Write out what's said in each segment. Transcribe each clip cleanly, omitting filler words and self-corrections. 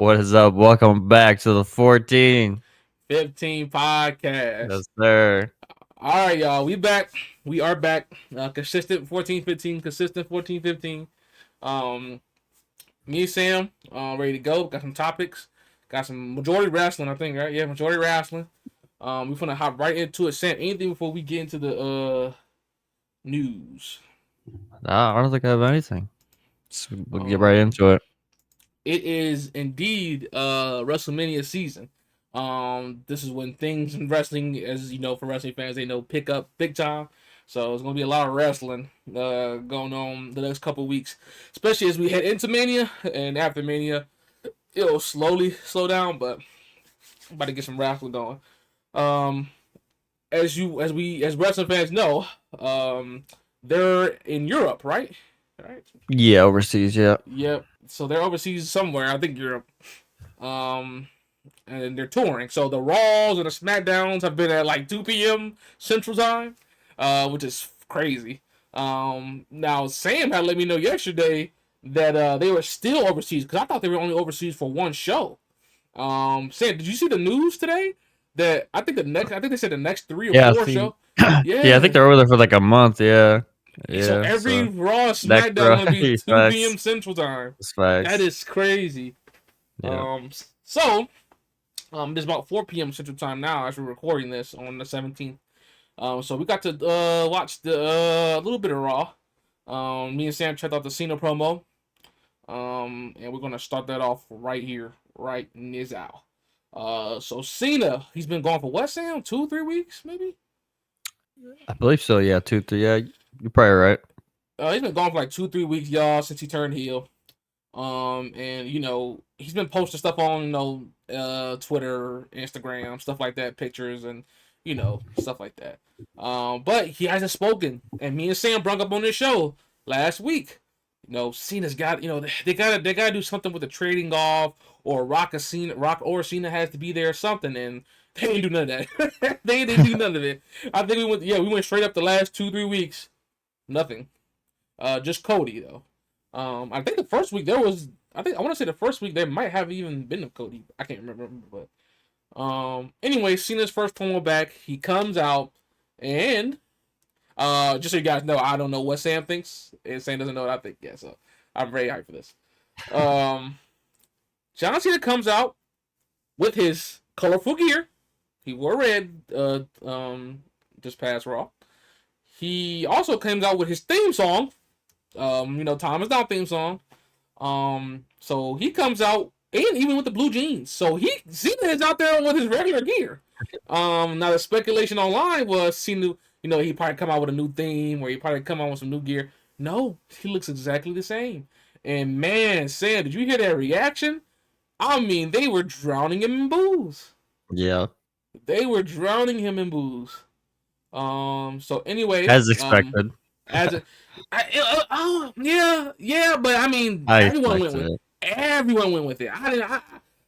What is up? Welcome back to the 14. 15 podcast. Yes, sir. All right, y'all. We back. We are back. Consistent 14 15. Consistent 14 15. Um, Me and Sam, ready to go. Got some topics. Got some majority wrestling, I think, right? Yeah, majority wrestling. We're gonna hop right into it. Sam, anything before we get into the news? Nah, I don't think I have anything. We'll get right Um, into it. it is indeed WrestleMania season. This is when things in wrestling, as you know, for wrestling fans, they know pick up big time. So it's gonna be a lot of wrestling going on the next couple weeks, especially as we head into Mania and after Mania. It'll slowly slow down, but I'm about to get some wrestling going. Um, as wrestling fans know, they're in Europe, right? Right. Yeah, overseas, yeah. Yep. So they're overseas somewhere. I think Europe. Um, and they're touring. So the Raws and the SmackDowns have been at like 2 p.m. Central Time, which is crazy. Now Sam had let me know yesterday that they were still overseas because I thought they were only overseas for one show. Sam, did you see the news today? That I think they said the next three or Yeah, I four think show. yeah, I think Yeah. they're over there for like a month, yeah. So Yeah, every so Raw next SmackDown bro. gonna be 2 p.m. Facts. Central Time. That Facts. is crazy. Yeah. So it's about 4 p.m. Central Time now as we're recording this on the 17th. So we got to watch the little bit of Raw. Me and Sam checked out the Cena promo. And we're gonna start that off right here, right now. So Cena, he's been gone for what, Sam? 2, 3 weeks, maybe. I believe so, yeah, 2, 3, yeah. You're probably right. He's been gone for like 2, 3 weeks, y'all, since he turned heel. And he's been posting stuff on Twitter, Instagram, stuff like that, pictures and stuff like that. But he hasn't spoken, and me and Sam brought up on this show last week. Cena's got they gotta do something with the trading off, or Rock or Cena has to be there or something, and they didn't do none of that. They didn't do none of it. I think we went straight up the last 2, 3 weeks, nothing. Just Cody though. I think the first week there was. I want to say the first week there might have even been a Cody. I can't remember, but anyway, Cena's first promo back. He comes out and just so you guys know, I don't know what Sam thinks, and Sam doesn't know what I think yet. So I'm very hyped for this. Um, John Cena comes out with his colorful gear. He wore red. Just past Raw. He also comes out with his theme song. Time is Now theme song. So he comes out and even with the blue jeans. So Cena is out there with his regular gear. Now the speculation online was Cena, he probably come out with a new theme, or he probably come out with some new gear. No, he looks exactly the same. And man, Sam, did you hear that reaction? I mean, they were drowning him in booze. Yeah. They were drowning him in booze. So anyway, As expected. as a, yeah, but I mean, I everyone went expected with it. everyone went with it. I didn't.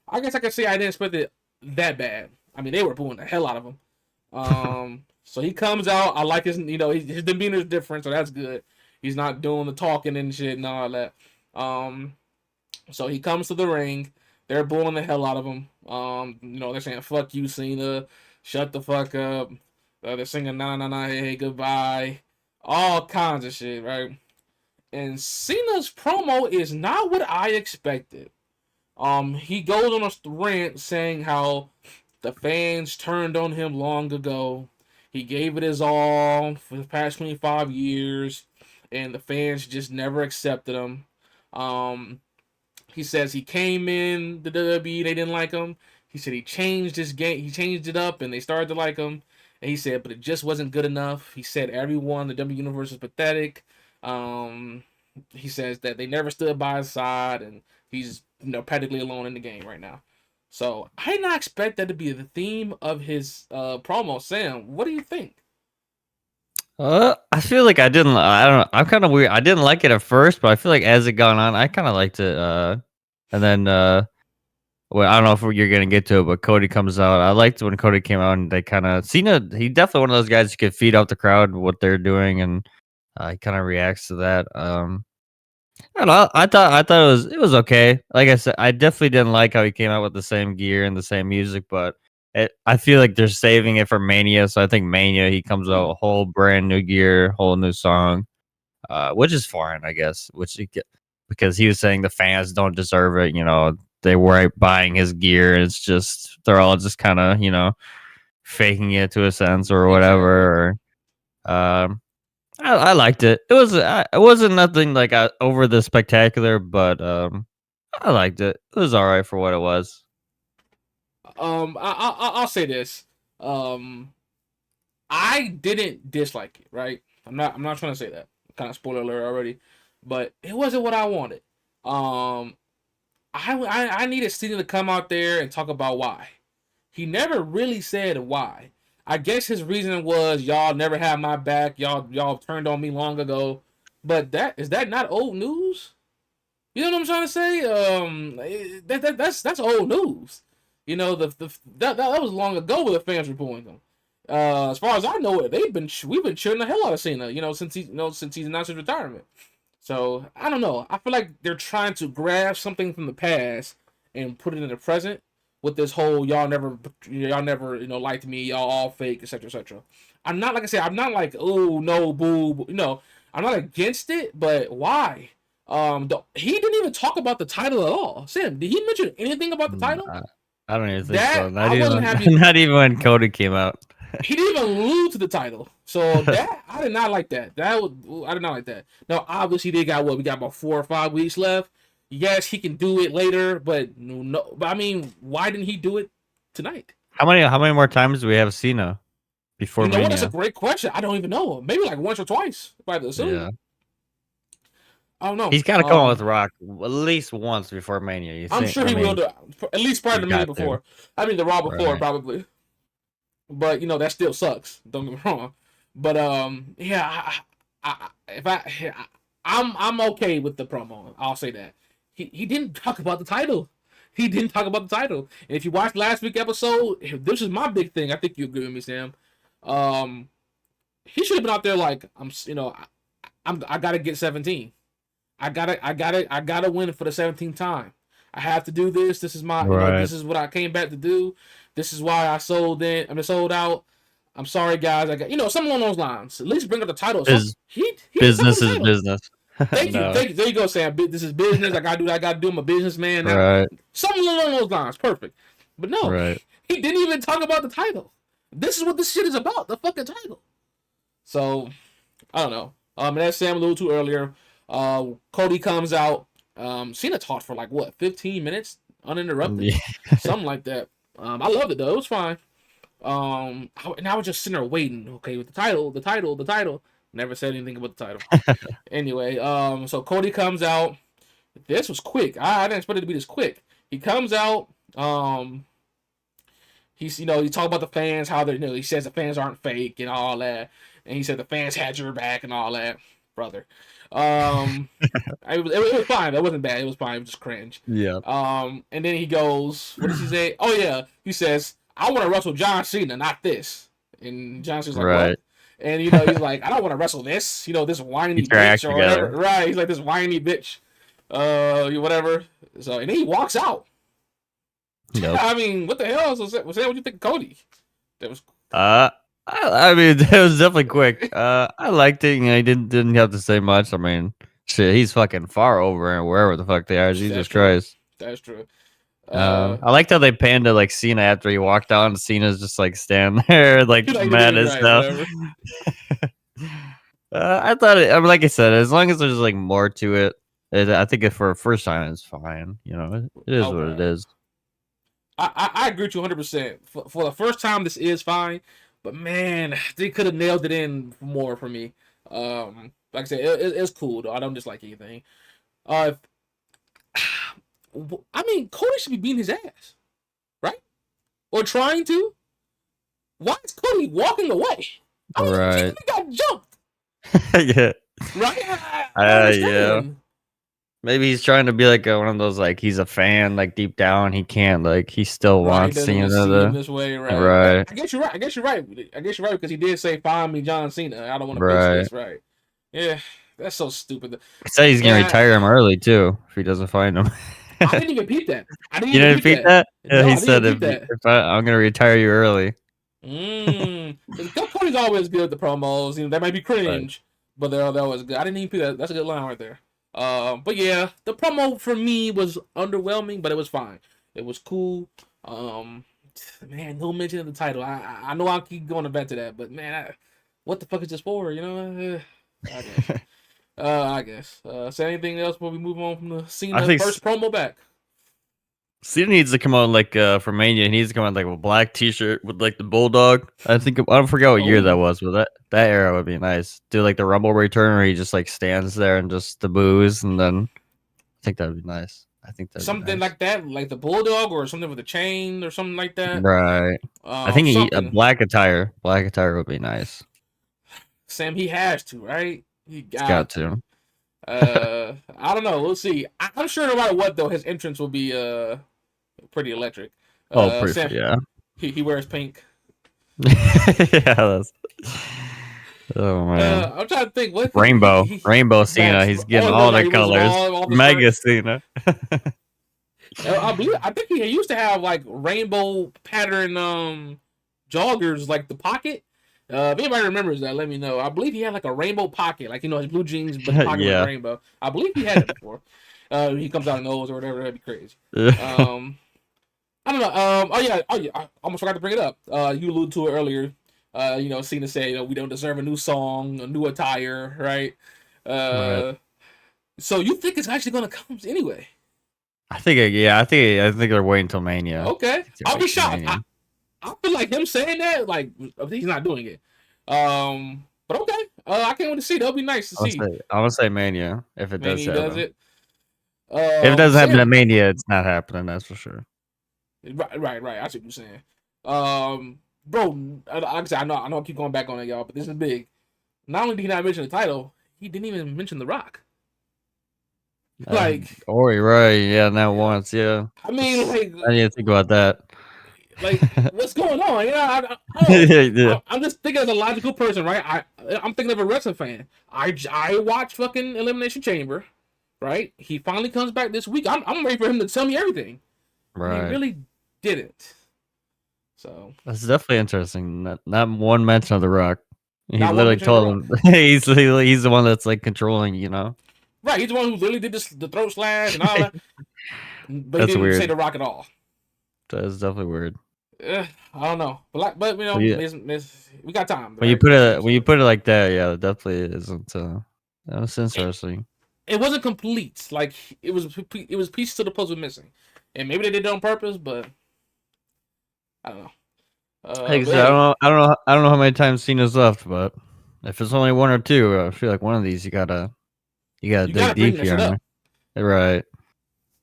I guess I could say I didn't expect it that bad. I mean, they were booing the hell out of him. So he comes out. I like his demeanor is different, so that's good. He's not doing the talking and shit and all that. So he comes to the ring. They're booing the hell out of him. They're saying "fuck you, Cena," "shut the fuck up." They're singing "na na na, hey goodbye," all kinds of shit, right? And Cena's promo is not what I expected. He goes on a rant saying how the fans turned on him long ago. He gave it his all for the past 25 years, and the fans just never accepted him. Um, he says he came in the WWE, they didn't like him. He said he changed his game, he changed it up, and they started to like him. And he said, but it just wasn't good enough. He said everyone, the W Universe is pathetic. Um, he says that they never stood by his side, and he's practically alone in the game right now. So I did not expect that to be the theme of his promo. Sam, what do you think? I feel like I didn't. I don't know. I'm kind of weird. I didn't like it at first, but I feel like as it gone on, I kind of liked it. And then well, I don't know if you're gonna get to it, but Cody comes out. I liked when Cody came out, and they kind of Cena. He definitely one of those guys who could feed out the crowd what they're doing, and he kind of reacts to that. I don't know. I thought it was okay. Like I said, I definitely didn't like how he came out with the same gear and the same music, but I feel like they're saving it for Mania. So I think Mania he comes out Hmm. a whole brand new gear, whole new song, which is fine, I guess. Because he was saying the fans don't deserve it. They weren't buying his gear, and it's just they're all just kind of faking it to a sense or Exactly. whatever. I liked it. It wasn't nothing like over the spectacular, but I liked it. It was all right for what it was. I'll say this. Um, I didn't dislike it. Right. I'm not trying to say that. Kind of spoiler alert already, but it wasn't what I wanted. Um, I needed Cena to come out there and talk about why. He never really said why. I guess his reason was y'all never had my back. Y'all turned on me long ago. But that not old news? You know what I'm trying to say? That's old news. That was long ago with the fans reporting them. As far as I know, we've been cheering the hell out of Cena. Since he's announced his retirement. So I don't know. I feel like they're trying to grab something from the past and put it in the present with this whole y'all never liked me, y'all all fake, etc. etc. I'm not like I said, I'm not like oh no boo, I'm not against it, but why? He didn't even talk about the title at all. Sam, did he mention anything about the Mm, title? I don't even think so. That Not I wasn't even happy. not even when Cody came out. He didn't even allude to the title. So that I did not like that. I did not like that. Now obviously they got what we got about 4 or 5 weeks left. Yes, he can do it later, but no. But I mean, why didn't he do it tonight? How many more times do we have Cena before You know what? That's a Mania? great question. I don't even know. Maybe like once or twice, if I had to assume. Yeah. I don't know. He's got to come on with Rock at least once before Mania. You I'm think? sure I he will mean, do at least prior he to Mania got to. before. I mean the Raw before Right. probably. But that still sucks. Don't get me wrong. But yeah, if I'm okay with the promo. I'll say that he didn't talk about the title. He didn't talk about the title. And if you watched last week's episode, this is my big thing. I think you agree with me, Sam. Um, he should have been out there like I gotta get 17. I gotta win for the 17th time. I have to do this. This is my, Right. this is what I came back to do. This is why I sold in. I'm sold out. I'm sorry, guys. I got, something along those lines. At least bring up the title. So His he didn't talk about business the is title. business. Thank you, No. thank you. There you go, Sam. This is business. I gotta do. What I gotta do. I'm a businessman now. Right. Something along those lines. Perfect. But no, Right. he didn't even talk about the title. This is what this shit is about. The fucking title. So I don't know. And as Sam alluded to earlier, Cody comes out. Cena talked for like what, 15 minutes uninterrupted, Yeah. something like that. I loved it though. It was fine. And I was just sitting there waiting. Okay, with the title. Never said anything about the title. Anyway, so Cody comes out. This was quick. I didn't expect it to be this quick. He comes out. He's he talked about the fans, how they he says the fans aren't fake and all that, and he said the fans had your back and all that, brother. Um, it was fine. It wasn't bad. It was fine. It was just cringe. Yeah. And then he goes, what does he say? Oh yeah, he says, I want to wrestle John Cena, not this. And John Cena's like, what? Right. And he's like, I don't want to wrestle this, this whiny Get your bitch act or whatever. together. Right? He's like this whiny bitch, whatever. So and then he walks out. Nope. I mean, what the hell? So, what do you think of Cody? That was. Uh, I mean, it was definitely quick. I liked it. He didn't have to say much. I mean, shit, he's fucking far over and wherever the fuck they are. That's Jesus true. Christ. That's true. I liked how they panned to like Cena after he walked out, and Cena's just like standing there, like He like didn't mad even as right, hell. whatever. I thought it. I mean, like I said, as long as there's like more to it, I think for a first time, it's fine. It is what it Okay. is. I agree with you 100%. For the first time, this is fine, but man, they could have nailed it in more for me. Like I said, it's cool though. I don't dislike anything. Uh, I mean, Cody should be beating his ass, right? Or trying to. Why is Cody walking away? I mean, Right. he got jumped, Yeah. right? I don't Yeah. understand. Maybe he's trying to be like one of those like he's a fan like deep down he can't like he still Right, he wants doesn't Cena want to see him to this way, right? right I guess you're right. I guess you're right because he did say, "Find me, John Cena. I don't want to face right this." Right? Yeah, That's so stupid. He said he's gonna And retire him early too if he doesn't find him. I didn't even peep that. I didn't You even didn't peep repeat that. that? Yeah, No, he I didn't even said peep that. I'm gonna retire you early. Cody's always good at the promos. You know, that might be But cringe, but they're always good. I didn't even peep that. That's a good line right there. But yeah, the promo for me was underwhelming, but it was fine. It was cool. Um, man, no mention of the title. I know I'll keep going back to that, but man, what the fuck is this for? You know, I guess. I guess. Say anything else before we move on from the I Cena think first promo back? Cena needs to come out like for Mania. He needs to come out like a black T-shirt with like the bulldog. I think I don't forget what year that Oh, was, but that era would be nice. Do like the Rumble return where he just like stands there and just the boos, and then I think that would be nice. I think that'd be something nice. like that, like the bulldog or something with a chain or something like that. Right. I think a Something. black attire. Black attire would be nice. Sam, he has to, right? He It's got got to. to. I don't know. We'll see. I'm sure no matter what though, his entrance will be pretty electric. Oh, pretty Sam, yeah. he wears pink. Yeah. Oh man. I'm trying to think. What could Rainbow Cena. that's He's oh getting no, all yeah, the he wears colors. all the Mega stripes. Cena. I think he used to have like rainbow pattern joggers like the pocket. If anybody remembers that, let me know. I believe he had like a rainbow pocket, like his blue jeans, but the pocket was Yeah. rainbow. I believe he had it before. He comes out of nose or whatever. That'd be crazy. I don't know. Oh yeah. I almost forgot to bring it up. You alluded to it earlier. Cena said, we don't deserve a new song, a new attire, right? Right. So you think it's actually gonna come anyway? I think they're waiting until Mania. Okay, They're I'll be waiting till shocked. Mania. I feel like him saying that, like he's not doing it. But okay. I can't wait to see. That'll be nice to see. I want to say Mania if it Maybe does he does happen. it. If it doesn't happen at Sam. Mania, it's not happening. That's for sure. Right. I see what you're saying. Bro, I know I keep going back on it, y'all, but this is big. Not only did he not mention the title, he didn't even mention The Rock. Like, Ori, right? Yeah, not once. Yeah. I mean, I need to think about that. what's going on? Yeah. I'm just thinking as a logical person, right? I'm thinking of a wrestling fan. I watch fucking Elimination Chamber, right? He finally comes back this week. I'm ready for him to tell me everything. And he Right. really didn't. So That's definitely interesting. Not one mention of The Rock. He not one literally mention of The told him he's the one that's like controlling. right, he's the one who literally did the throat slash and all that, but he That's didn't say weird. The Rock at all. That's definitely weird. I don't know, but Yeah. we got time. When you Right? put it like that, yeah, it definitely isn't. That's interesting. It wasn't complete. Like it was pieces to the puzzle missing, and maybe they did it on purpose, but I don't know. Like I But said, hey, I don't know how many times Cena's left, but if it's only one or two, I feel like one of these you gotta you dig gotta bring deep that shit here. up. Right.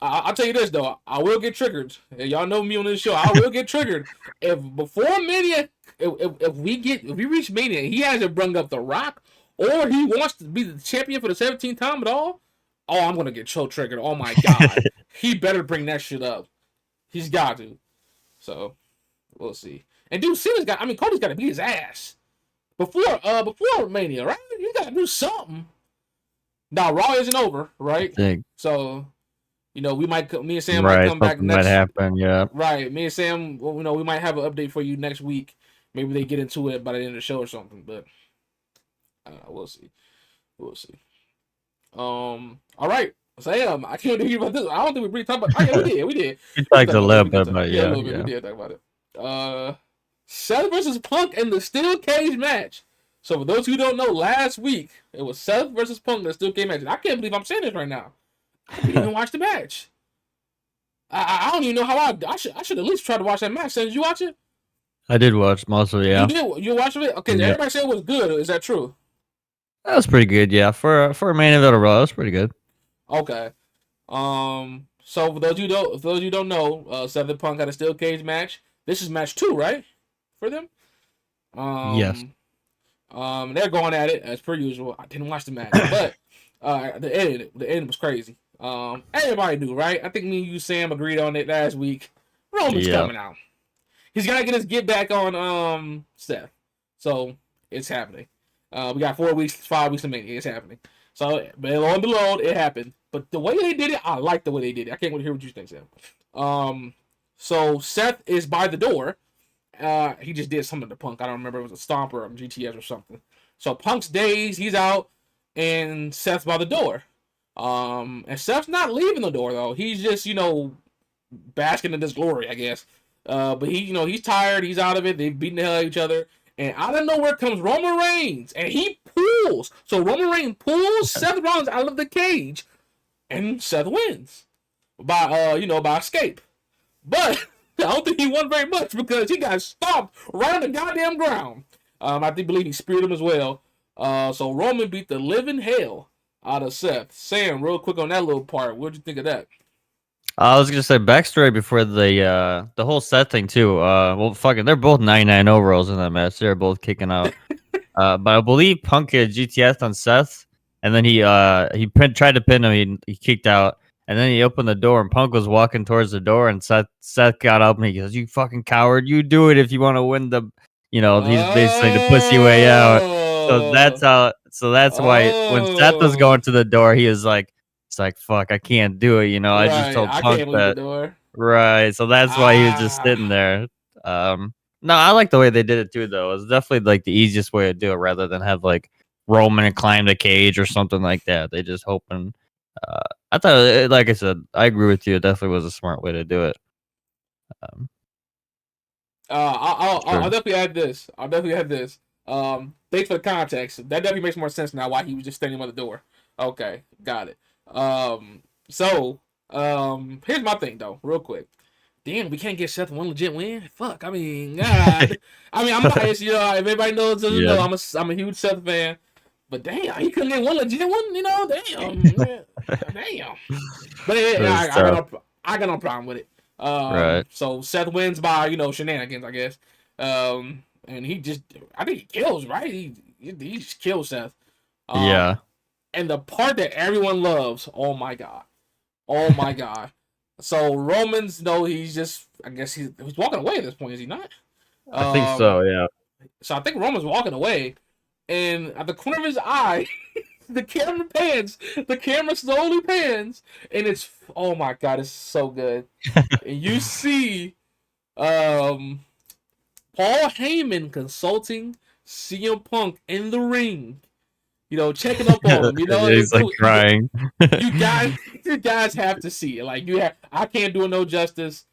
I'll tell you this though, I will get triggered. And y'all know me on this show. I will get triggered if before Mania, if we reach Mania, he hasn't brung up The Rock, or he wants to be the champion for the 17th time at all. Oh, I'm gonna get so triggered. Oh my god, he better bring that shit up. He's got to. So we'll see. And dude, Cody's got to beat his ass before Mania, right? You got to do something. Now Raw isn't over, right? Think. So me and Sam might Right. come back Something might next. happen. Yeah. Right, me and Sam, we might have an update for you next week. Maybe they get into it by the end of the show or something, but we'll see. We'll see. All right, Sam, I can't hear about this. I don't think we really talked about. Oh yeah, we did. We We talked talked a about little that. bit, but Yeah, a yeah, little bit. We did talk about it. Seth versus Punk in the steel cage match. So for those who don't know, last week it was Seth versus Punk in the steel cage match. I can't believe I'm saying this right now. I didn't even watch the match. I don't even know how I should at least try to watch that match. Did you watch it? I did watch most of it. Yeah. You did. You watched it? Okay. Yeah. Everybody said it was good. Is that true? That was pretty good. Yeah. For a main event of Raw, that was pretty good. Okay. So for those you don't know, Seth and Punk had a steel cage match. This is match 2, right? For them. Yes. They're going at it as per usual. I didn't watch the match, but the end was crazy. Everybody knew, right? I think me and you, Sam, agreed on it last week. Roman's coming out. He's gotta get his get back on Steph. So it's happening. We got 4 weeks, 5 weeks of Mania. It's happening. So, but lo and behold, it happened. But the way they did it, I like the way they did it. I can't wait to hear what you think, Sam. So Seth is by the door. He just did something to Punk. I don't remember. It was a stomp or a GTS or something. So Punk's dazed. He's out, and Seth's by the door. And Seth's not leaving the door though. He's just basking in this glory, I guess. But he's tired. He's out of it. They've beaten the hell out of each other. And out of nowhere comes Roman Reigns, and he pulls. So Roman Reigns pulls Seth Rollins out of the cage, and Seth wins by escape. But I don't think he won very much because he got stomped right on the goddamn ground. I believe he speared him as well. So Roman beat the living hell out of Seth. Sam, real quick on that little part, what'd you think of that? I was gonna say backstory before the whole set thing too. Well, fucking, they're both 99 overalls in that match. They're both kicking out. But I believe Punk had GTS on Seth, and then tried to pin him. He kicked out, and then he opened the door, and Punk was walking towards the door, and Seth got up and he goes, "You fucking coward! You do it if you want to win the." He's basically the pussy way out. So that's Oh, how. So that's why when Seth was oh, going to the door, he was like, "It's like fuck, I can't do it." I just right. told I Punk can't leave the that. door. Right. So that's why he was just Ah, sitting there. No, I like the way they did it too, though. It's definitely like the easiest way to do it rather than have like Roman climb the cage or something like that. They just hoping. Uh, I thought, like I said, I agree with you. It definitely was a smart way to do it. Um, I'll sure. definitely add this. I'll definitely add this. Thanks for the context. That definitely makes more sense now why he was just standing by the door. Okay, got it. So here's my thing though, real quick. Damn, we can't get Seth one legit win. Fuck, I mean, God. I mean, I'm biased, if everybody knows, doesn't Yeah. know, I'm a huge Seth fan. But damn, he couldn't get one legit one, damn, man. Damn. But It yeah, was I got tough. I got no problem with it. Right. So Seth wins by shenanigans, I guess. And I think he kills, right? He just kills Seth. Um, Yeah. and the part that everyone loves, oh my god. So Roman's he's just, I guess he's walking away at this point, is he not? I think Um, so. Yeah. so I think Roman's walking away, and at the corner of his eye, the camera slowly pans, and it's, oh my god, it's so good. And you see um Paul Heyman consulting CM Punk in the ring, checking up on him. He's like crying. You guys, you guys have to see it. Like I can't do it no justice.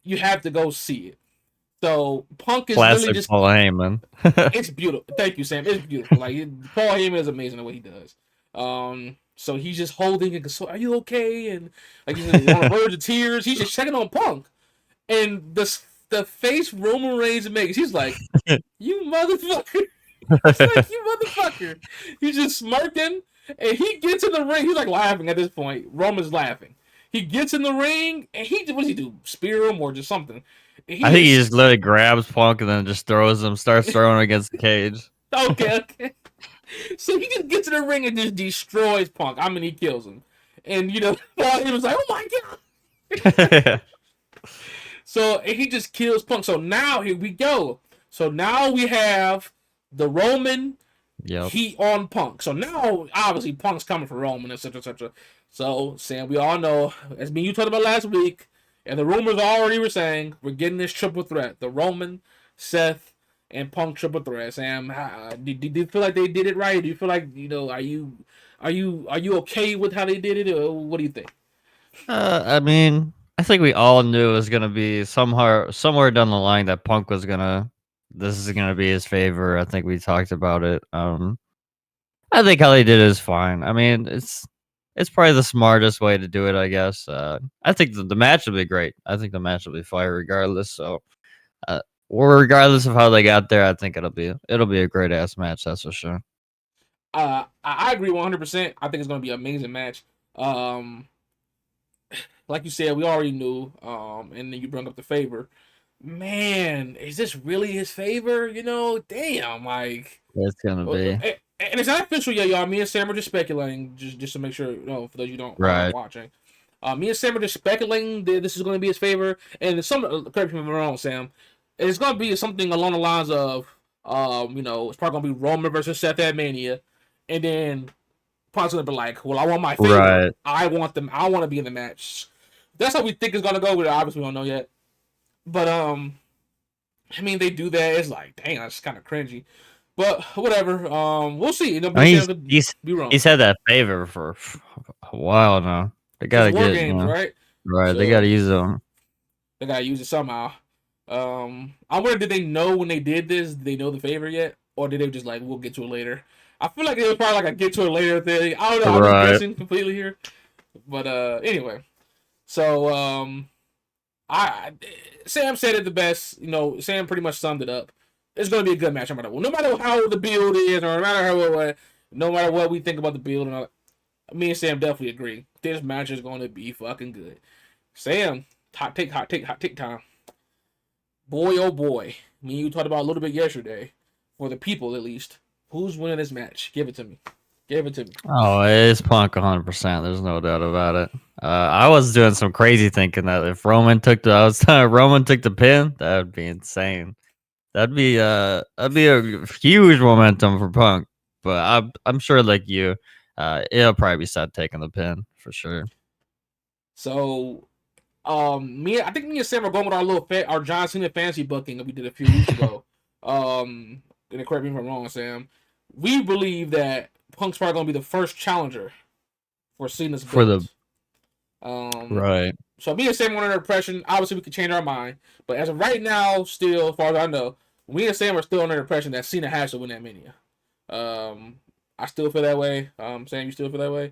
You have to go see it. So Punk is really Classic just, Paul Heyman. it's beautiful. Thank you, Sam. It's beautiful. Like Paul Heyman is amazing at what he does. So he's just holding and console. Are you okay? And like he's on the verge of tears. He's just checking on Punk, and the face Roman Reigns makes, he's like, "You motherfucker." He's like, "You motherfucker." He's just smirking, and he gets in the ring. He's like laughing at this point. Roman's laughing. He gets in the ring, and what does he do? Spear him or just something? And I he think he just just literally grabs Punk and then just starts throwing him against the cage. okay. So he just gets in the ring and just destroys Punk. I mean, he kills him, and he was like, "Oh my god." So he just kills Punk. So now here we go. So now we have the Roman Yep. heat on Punk. So now obviously Punk's coming for Roman, etc. etc. So Sam, we all know, as me and you talked about last week, and the rumors already were saying we're getting this triple threat: the Roman, Seth, and Punk triple threat. Sam, do you feel like they did it right? Do you feel like are you okay with how they did it, or what do you think? I mean, I think we all knew it was gonna be somewhere down the line that Punk was gonna. This is gonna be his favor. I think we talked about it. I think how they did it is fine. I mean, it's probably the smartest way to do it, I guess. I think the match will be great. I think the match will be fire regardless. So, well, regardless of how they got there, I think it'll be a great ass match. That's for sure. I agree 100%. I think it's going to be an amazing match. Um, like you said, we already knew. And then you brought up the favor. Man, is this really his favor? Damn, like, It's gonna be and it's not official yet, y'all. Me and Sam are just speculating, just to make sure, for those you don't aren't right. watching. Me and Sam are just speculating that this is going to be his favor, and correct me if I'm wrong, Sam. It's going to be something along the lines of, it's probably going to be Roman versus Seth at Mania, and then Punk's gonna be like, well, I want my favorite. Right. I want them. I want to be in the match. That's how we think it's gonna go. But obviously, we don't know yet. But I mean, they do that. It's like, dang, that's kind of cringy. But whatever. We'll see. You know, I me and mean, Sam could be wrong. he's had that favor for a while now. They Since gotta War get, Games, right? right. They gotta So use them. they gotta use it somehow. I wonder, did they know when they did this? Did they know the favor yet, or did they just like, we'll get to it later? I feel like it was probably like a get to it later thing. I don't know. I'm just Right. guessing completely here. But anyway, so I Sam said it the best. You know, Sam pretty much summed it up. It's gonna be a good match no matter what. No matter how the build is, or no matter what we think about the build, and all, me and Sam definitely agree. This match is gonna be fucking good. Sam, hot take time. Boy, oh boy. Me and you talked about a little bit yesterday. For the people, at least. Who's winning this match? Give it to me. Give it to me. Oh, it's Punk 100%. There's no doubt about it. I was doing some crazy thinking that if Roman took the pin, that would be insane. That'd be a huge momentum for Punk. But I'm sure, like you, it'll probably be Seth taking the pin for sure. So, I think me and Sam are going with our our John Cena fantasy booking that we did a few weeks ago. And correct me if I'm wrong, Sam. We believe that Punk's probably going to be the first challenger for Cena's For the belt. Um, right, so me and Sam were under the impression. Obviously, we could change our mind, but as of right now, still, as far as I know, me and Sam are still under the impression that Cena has to win that Mania. I still feel that way. Sam, you still feel that way?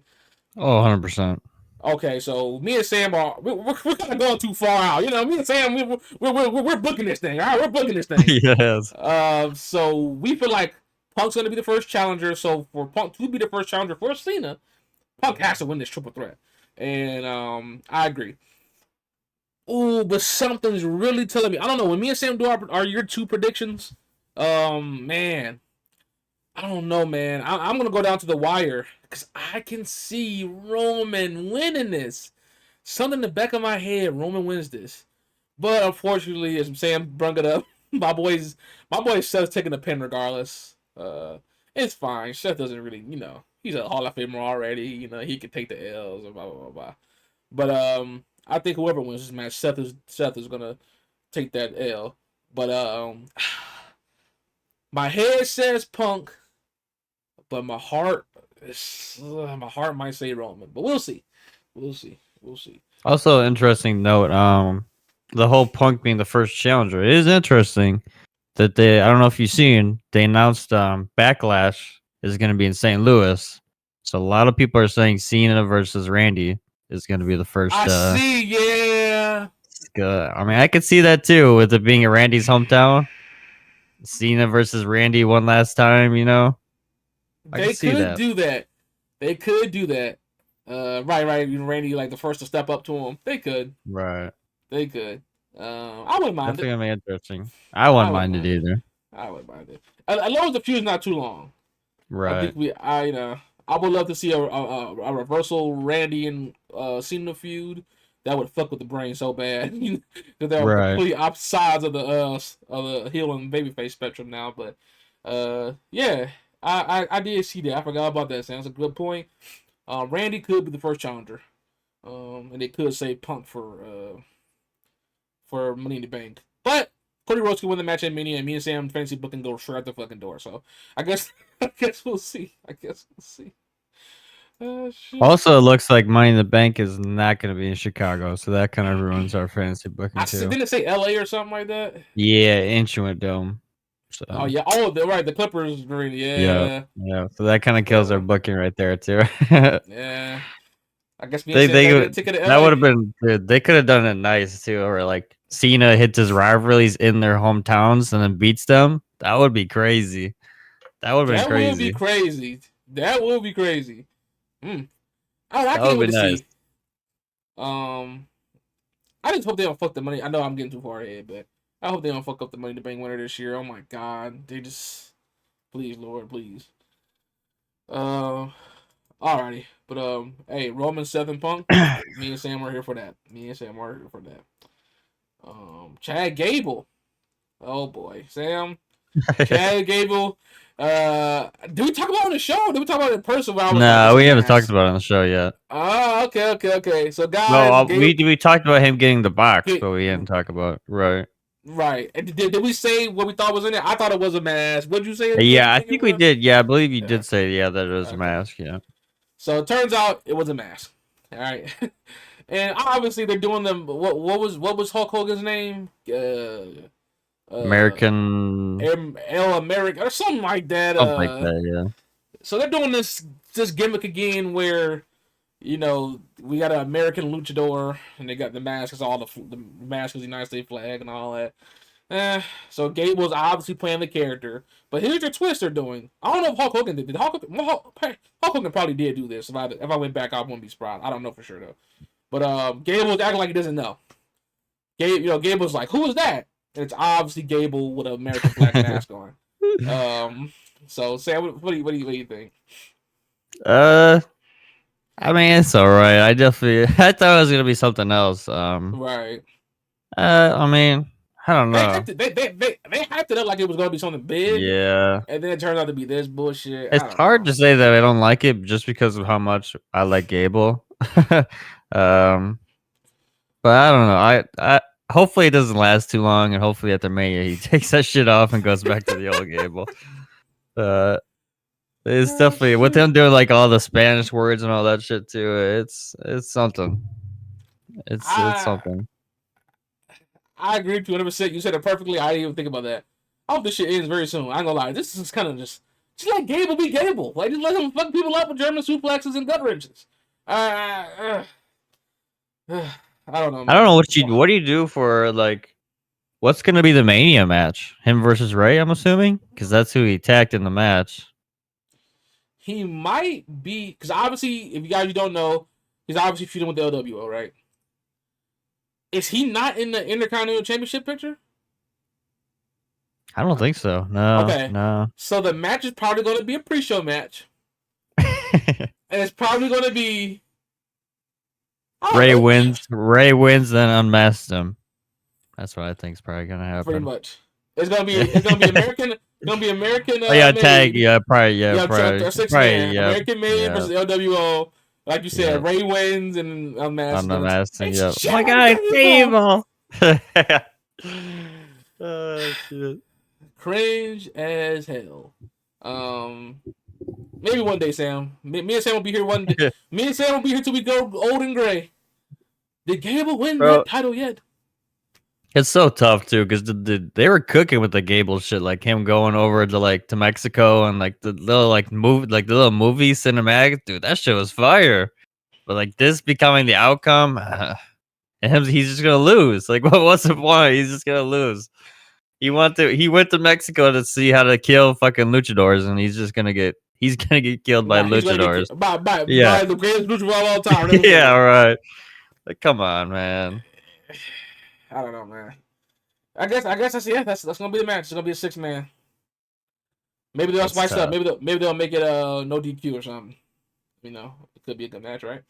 oh, 100%. Okay, so me and Sam are we're kind of going too far out. You know, me and Sam we're booking this thing. All right, we're booking this thing. Yes. So we feel like Punk's gonna be the first challenger. So for Punk to be the first challenger for Cena, Punk has to win this triple threat. And I agree. Ooh, but something's really telling me. I don't know. When me and Sam do our year two predictions, man, I don't know, man. I'm gonna go down to the wire because I can see Roman winning this. Something in the back of my head, Roman wins this. But unfortunately, as Sam brung it up, my boy Seth's taking the pin regardless. It's fine. Seth doesn't really, he's a Hall of Famer already. He can take the L's and blah blah blah blah. But I think whoever wins this match, Seth is gonna take that L. But my head says Punk, but my heart might say Roman. But we'll see. We'll see. We'll see. Also, interesting note. The whole Punk being the first challenger. It is interesting that I don't know if you've seen, they announced Backlash is going to be in St. Louis. So a lot of people are saying Cena versus Randy is going to be the first. I see. Yeah. I mean, I could see that too with it being in Randy's hometown. Cena versus Randy one last time. I could They see could that. do that. They could do that. Right. Randy like the first to step up to him. They could. Right. They could. I wouldn't mind Definitely it. gonna be interesting. I I wouldn't wouldn't mind it mind it. either. I wouldn't mind it. As long as the feud's not too long. I Right. think I would love to see a reversal Randy and Cena feud. That would fuck with the brain so bad because they're on Right. complete opposite sides of the heel and babyface spectrum now. But yeah, I did see that. I forgot about that. Sounds a good point. Randy could be the first challenger, and they could save Punk for Money in the Bank. But Cody Rhodes can win the match at Mania, and me and Sam fancy booking go straight out the fucking door. So I guess I guess we'll see. I guess we'll see. Shit. Also, it looks like Money in the Bank is not going to be in Chicago, so that kind of ruins our fantasy booking too. Didn't it say L.A. or something like that? Yeah, Intuit Dome. Oh So yeah. Oh, right. The Clippers green. yeah, Yeah. yeah. So that kind of kills our So booking right there too. yeah. I guess me and they Sam they gotta get a ticket to that would L.A. have been good. They could have done it nice too, or like Cena hits his rivalries in their hometowns and then beats them. That would be crazy. That would have been That would be crazy. crazy. That would be crazy. Mm. I That can't would wait be to nice. see. Um, I just hope they don't fuck the money. I know I'm getting too far ahead, but I hope they don't fuck up the Money in the Bank winner this year. Oh my god, they just please, Lord, please. Alrighty, but hey, Roman Seven Punk. Me and Sam are here for that. Me and Sam are here for that. Chad Gable. Oh boy, Sam. Chad Gable. Did we talk about it on the show? Or did we talk about it in person? Where I was like, No, it's a we haven't talked mask. about it on the show yet. Oh, okay. So No, guys, Gable. we talked about him getting the box, Get, but we didn't talk about right. right. And did we say what we thought was in it? I thought it was a mask. What'd you say? What you Yeah, I think it think we was? did. Yeah, I believe you Yeah. did say yeah that it was a Okay. mask. Yeah, So it turns out it was a mask. All right. And obviously they're doing them. What was Hulk Hogan's name? Uh, American El America or something like that. something like that. Yeah, So they're doing this gimmick again where we got an American luchador and they got the mask. It's all the mask is the United States flag and all that. So Gable's obviously playing the character, but here's your twist they're doing. I don't know if Hulk Hogan did. Hulk Hogan probably did do this. If I went back, I wouldn't be surprised. I don't know for sure though. But Gable's acting like he doesn't know. Gable's like, who is that? And it's obviously Gable with an American flag mask on. So Sam, what do you think? uh, I mean it's all right. I definitely I thought it was gonna be something else. Right. I mean I don't They know. hyped it. They hyped it up like it was gonna be something big, Yeah, and then it turned out to be this bullshit. I it's don't hard know. to say that I don't like it just because of how much I like Gable. um, but I don't know. I hopefully it doesn't last too long, and hopefully at the Mania he takes that shit off and goes back to the old Gable. Uh, it's Oh definitely with shit. him doing like all the Spanish words and all that shit too. It's something. It's I something. I agree with you 100%. You said it perfectly. I didn't even think about that. I hope this shit ends very soon. I ain't gonna lie. This is kind of just let Gable be Gable. Like just let him fuck people up with German suplexes and gut wrenches. I don't know, I don't man. know what do you do for like what's gonna be the Mania match? Him versus Ray, I'm assuming, because that's who he attacked in the match. He might be because obviously, if you don't know, he's obviously feuding with the LWO, right? Is he not in the Intercontinental Championship picture? I don't think so. No, Okay, no. so the match is probably going to be a pre-show match, and it's probably going to be I don't Ray know, wins. Ray wins, then unmasks him. That's what I think is probably gonna pretty happen. much. It's gonna be American Oh yeah, tag. made. Yeah, probably. Yeah, Yeah, probably. a six Probably. man Yeah. American made Yeah. versus LWO. Like you Yeah. said, Ray wins and unmasks them. Unmasked. It's Yeah. Oh my Chad god, Gable. Gable. Oh shit. Cringe as hell. Um, Maybe one day, Sam. Me and Sam will be here one day. Me and Sam will be here till we go old and gray. Did Gable win Bro, that title yet? it's so tough too because they were cooking with the Gable shit, like him going over to Mexico and like the little the little movie cinematic. Dude, that shit was fire. But like this becoming the outcome, and he's just gonna lose. Like, what's the point? He's just gonna lose. He went to Mexico to see how to kill fucking luchadors, and he's gonna get killed by Nah, he's gonna get luchadors. killed by by, Yeah, by the greatest lucha of all time, never yeah, seen. right. Like, come on, man. I don't know, man. I guess that's gonna be the match. It's gonna be a 6 man. Maybe they'll That's spice it up. tough. Maybe they'll make it no DQ or something. It could be a good match, right?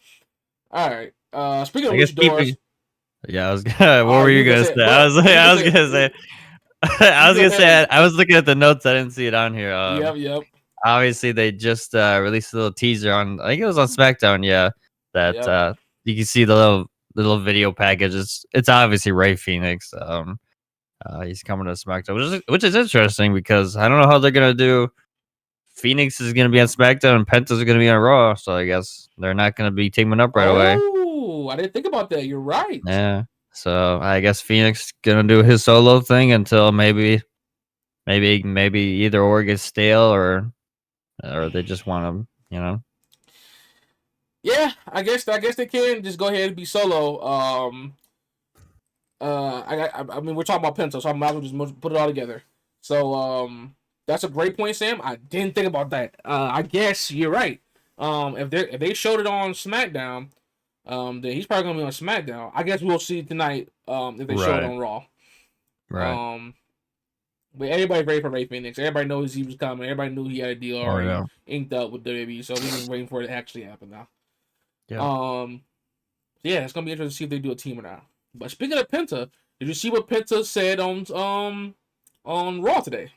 All right. Speaking of I guess luchadors, keeping. Yeah, I was. What oh, were you you gonna gonna say say? it? Go ahead. You I can was say gonna say. it. I You was go gonna say. ahead. I was looking at the notes. I didn't see it on here. Yep. Obviously they just released a little teaser on. I think it was on SmackDown. Yeah, that Yep. you can see the little video package. It's obviously Ray Phoenix. He's coming to SmackDown, which is interesting because I don't know how they're gonna do. Phoenix is gonna be on SmackDown and Penta's gonna be on Raw, so I guess they're not gonna be teaming up right away. Oh, I didn't think about that. You're right. Yeah, so I guess Phoenix gonna do his solo thing until maybe either or gets stale or they just want to Yeah, I guess they can just go ahead and be solo. I mean, we're talking about Penta, so I might as well just put it all together. So, that's a great point, Sam. I didn't think about that. I guess you're right. If they showed it on SmackDown, then he's probably gonna be on SmackDown. I guess we'll see tonight. If they show it right. on Raw. Right. Um, but everybody's ready for Ray Phoenix. Everybody knows he was coming. Everybody knew he had a deal Oh already yeah. inked up with WWE. So we're just waiting for it to actually happen now. Yeah. Yeah, it's gonna be interesting to see if they do a team or not. But speaking of Penta, did you see what Penta said on Raw today?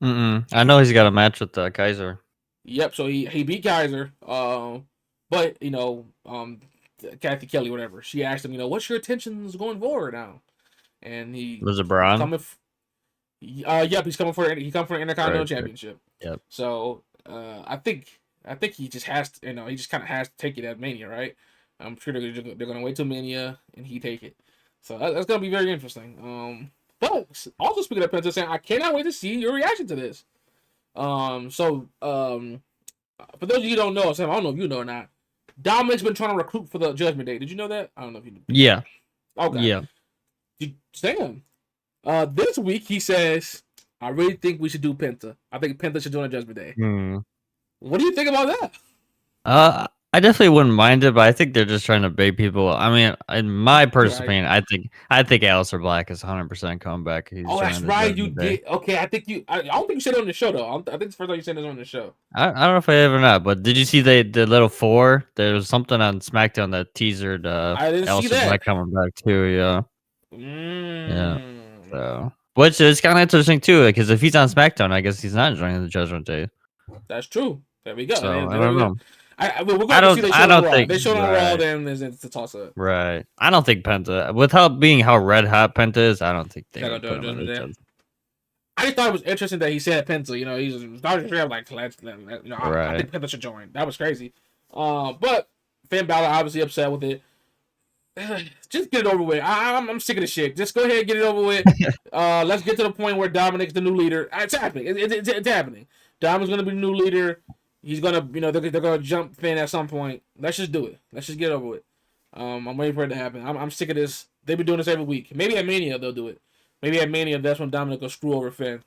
I know he's got a match with Kaiser. Yep. So he beat Kaiser. But Kathy Kelly, whatever. She asked him, what's your intentions going forward now? And Was it he's Braun? coming. Yep, he's coming for he come for an Intercontinental Right. Championship. Yep. So I think he just has to, he just kind of has to take it at Mania, right? I'm sure they're gonna wait till Mania and he take it. So that's gonna be very interesting. But also speaking of Penta, saying I cannot wait to see your reaction to this. For those of you who don't know, Sam, I don't know if you know or not. Dominic's been trying to recruit for the Judgment Day. Did you know that? I don't know if you knew. Yeah. Okay. Yeah. Sam. This week he says, I really think we should do Penta. I think Penta should do it on Judgment Day. What do you think about that? I definitely wouldn't mind it, but I think they're just trying to bait people. I mean, in my personal Right. opinion, I think Aleister Black is 100% coming back. He's Oh, that's joining the right. You Judgment Day. did. Okay, I think you. I don't think you said it on the show though. I think it's the first time you said it on the show. I don't know if I ever not, but did you see the little 4? There was something on SmackDown that teasered I didn't see Aleister that. Black coming back too. Yeah. Yeah. Mm. So, which is kind of interesting too, because if he's on SmackDown, I guess he's not joining the Judgment Day. That's true. There we go. So I don't know. We're going to see they I showed on don't Raw. think They showed on Raw, right, then it's a toss up. right. I don't think Penta, without being how red hot Penta is, I don't think they They're would gonna put do him in it the there. Judgment. I just thought it was interesting that he said Penta. He's started straight up like, I Right. think Penta should join. That was crazy. But Finn Balor obviously upset with it. Just get it over with. I'm sick of this shit. Just go ahead and get it over with. Let's get to the point where Dominic's the new leader. It's happening. It's happening. Dominic's gonna be the new leader. He's gonna, they're gonna jump Finn at some point. Let's just do it. Let's just get it over with. I'm waiting for it to happen. I'm sick of this. They've been doing this every week. Maybe at Mania they'll do it. Maybe at Mania that's when Dominic will screw over Finn.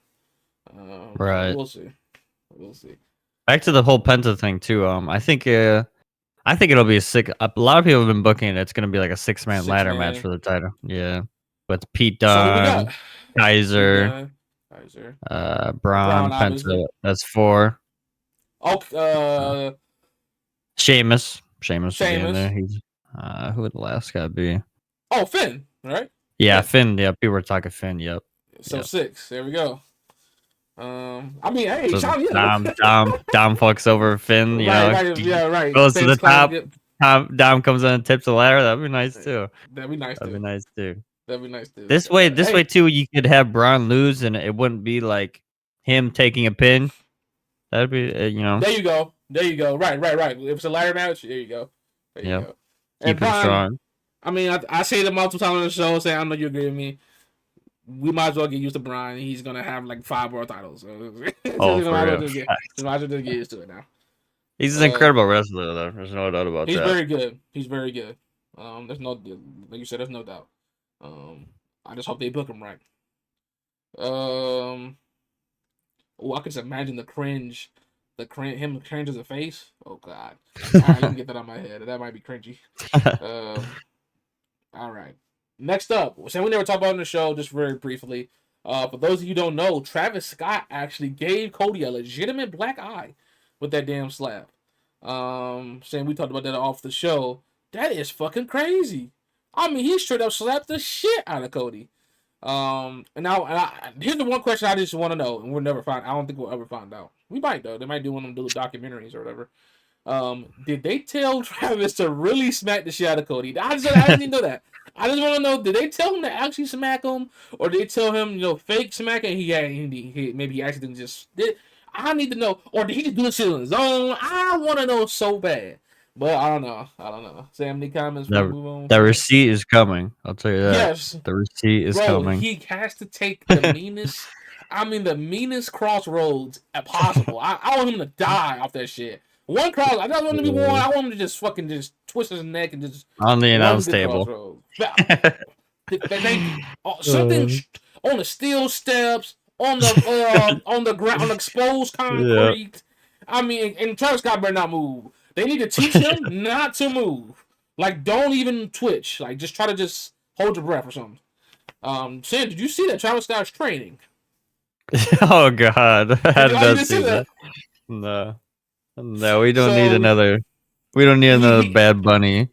Right. So we'll see. We'll see. Back to the whole Penta thing too. I think it'll be a lot of people have been booking it. It's gonna be like a 6-man ladder match for the title. Yeah. With Pete So who we Dunne, got? Kaiser, Kaiser. Braun, Braun, obviously. Penta. That's 4. Oh, Sheamus will be in Sheamus. there. He's who would the last guy be? Oh, Finn, right? Yeah, Finn. Yeah, people were talking Finn. Yep. So Yep. 6. There we go. I mean, hey, So Sean, Dom fucks over Finn. You know, right, yeah, right. goes to Finn's the top. get- Dom comes in and tips the ladder. That'd be nice too. That'd be nice That'd be too. nice too. That'd be nice too. This way too, you could have Braun lose, and it wouldn't be like him taking a pin. That'd be, There you go. There you go. Right. If it's a ladder match, there you go. There you go. Keep him strong. I mean, I say it multiple times on the show. Say I know you agree with me. We might as well get used to Brian. He's gonna have like 5 world titles. So Oh, might for as well real. just get used to it now. He's an incredible wrestler, though. There's no doubt about He's that. very good. He's very good. There's no, like you said, there's no doubt. I just hope they book him right. I can just imagine the cringe, him cringe as a face. Oh God! All right, let me get that out of my head. That might be cringy. All right. Next up, we never talked about on the show, just very briefly. For those of you who don't know, Travis Scott actually gave Cody a legitimate black eye with that damn slap. Saying we talked about that off the show. That is fucking crazy. I mean, he straight up slapped the shit out of Cody. And here's the one question I just want to know, and we'll never find. I don't think we'll ever find out. We might though. They might do one of them documentaries or whatever. Did they tell Travis to really smack the shit out of Cody? I didn't even know that. I just want to know, did they tell him to actually smack him, or did they tell him, fake smack, and maybe he actually just did? I need to know, or did he just do this shit on his own? I want to know so bad, but I don't know. Sam, any comments? The receipt is coming. I'll tell you that. Yes, the receipt is coming. He has to take the meanest. the meanest crossroads possible. I want him to die off that shit. One cross, I don't want him to be one. I want him to just fucking just twist his neck and just on the announce table. Thank you. Something on the steel steps, on the ground, on exposed concrete. Yep. I mean, and Travis Scott better not move. They need to teach him not to move. Like, don't even twitch. Like, just try to just hold your breath or something. Sam, did you see that Travis Scott's training? Oh God, I did not see that. No, we don't need another. We don't need another Bad Bunny.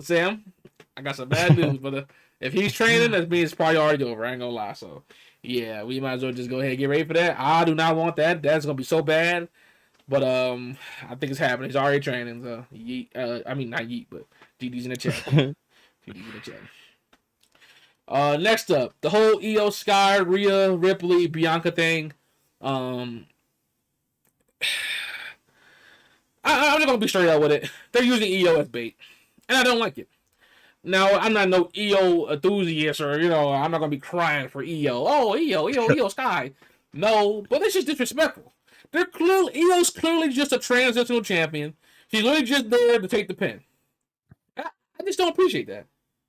Sam, I got some bad news, but If he's training, that means it's probably already over. I ain't gonna lie. So, yeah, we might as well just go ahead and get ready for that. I do not want that. That's gonna be so bad. But I think it's happening. He's already training. So, yeet. I mean, not yeet, but GD's in the chat. GD's in the chat. Next up, the whole Io Sky, Rhea Ripley, Bianca thing. I'm just gonna be straight up with it. They're using Io as bait, and I don't like it. Now, I'm not no Io enthusiast, or I'm not gonna be crying for Io. Oh, Io Sky. No, but it's just disrespectful. Io's clearly just a transitional champion. She's literally just there to take the pin. I just don't appreciate that.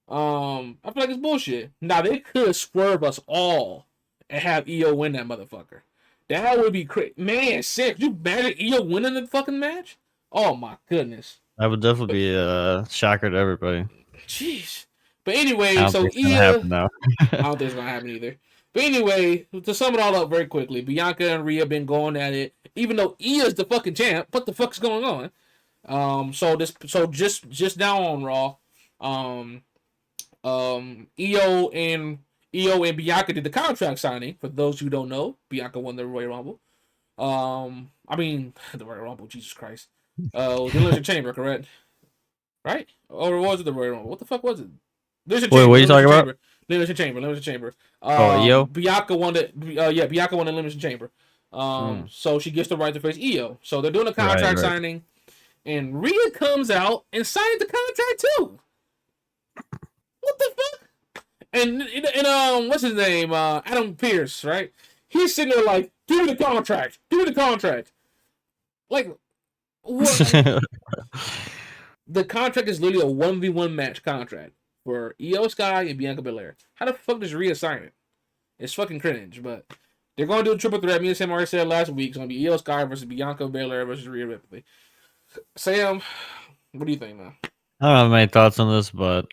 I feel like it's bullshit. Now they could swerve us all and have Io win that motherfucker. That would be crazy. Man, sick. You imagine Io winning the fucking match? Oh my goodness. That would definitely be a shocker to everybody. Jeez. But anyway, I don't so think it's gonna happen Io, now. I don't think it's gonna happen either. But anyway, to sum it all up very quickly, Bianca and Rhea been going at it. Even though Ia's the fucking champ, what the fuck's going on? So just now on Raw, Io and Bianca did the contract signing. For those who don't know, Bianca won the Royal Rumble. I mean the Royal Rumble. Jesus Christ. The Elimination Chamber, correct? Right? Or was it the Royal Rumble? What the fuck was it? Wait, what are you talking about? Elimination Chamber. Oh, Io? Bianca won the Bianca won the Elimination Chamber. So she gets the right to face Io. So they're doing a contract signing, and Rhea comes out and signs the contract too. What the fuck? And what's his name? Adam Pearce, right? He's sitting there like, give me the contract. Give me the contract. Like, what? The contract is literally a 1v1 match contract for Io Sky and Bianca Belair. How the fuck does Rhea sign it? It's fucking cringe, but they're going to do a triple threat. Me and Sam already said last week. It's going to be Io Sky versus Bianca Belair versus Rhea Ripley. Sam, what do you think, man? I don't have many thoughts on this, but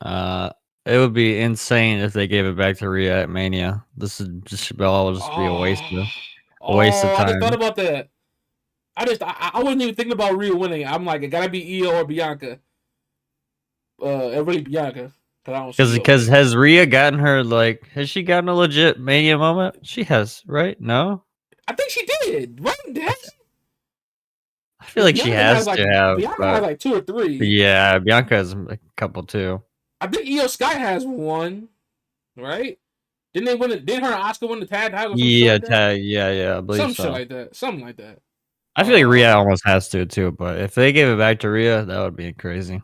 it would be insane if they gave it back to Rhea at Mania. This would just be a waste of time. I just thought about that. I wasn't even thinking about Rhea winning. I'm like, it gotta be Io or Bianca. Really Bianca. Because has Rhea gotten her, like, has she gotten a legit Mania moment? She has, right? No? I think she did. Right? I feel like Bianca she has to have. Bianca has like 2 or 3. Yeah, Bianca has a couple too. I think Io Sky has 1, right? Didn't they win it? Didn't her and Asuka win the tag title? Yeah, yeah, I believe some so. Shit like that. Something like that. I feel like Rhea almost has to too, but if they gave it back to Rhea, that would be crazy.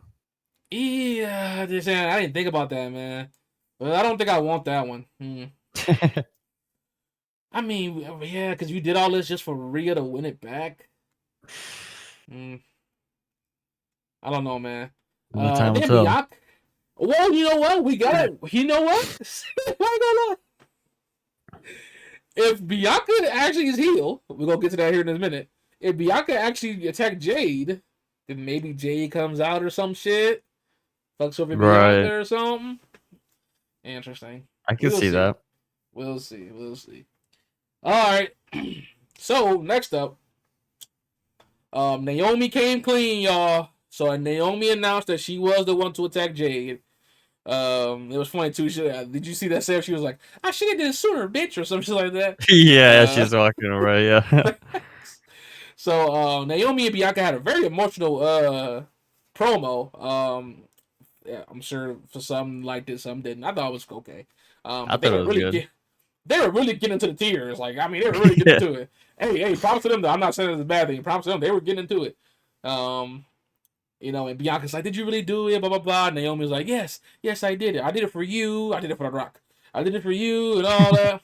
Yeah, I didn't think about that, man. But I don't think I want that one. I mean, yeah, because you did all this just for Rhea to win it back. I don't know, man. Time will tell. Well, you know what? We got it. You know what? If Bianca actually is heel, we're going to get to that here in a minute. If Bianca actually attacked Jade, then maybe Jade comes out or some shit. Fucks over Bianca or something. Interesting. I can see that. We'll see. All right. So, next up, Naomi came clean, y'all. So, Naomi announced that she was the one to attack Jade. It was funny too. Did you see that? Sam? She was like, "I should have did it sooner, bitch," or some shit like that. Yeah, she's walking away. Yeah. So Naomi and Bianca had a very emotional promo. Yeah, I'm sure for some liked it, some didn't. I thought it was okay. I thought it was good. They were really getting into the tears. Like, I mean, they were really getting into it. Hey, props to them though. I'm not saying it's a bad thing. Props to them. They were getting into it. And Bianca's like, "Did you really do it?" Blah blah blah. And Naomi was like, "Yes, I did it. I did it for you. I did it for The Rock. I did it for you," and all that.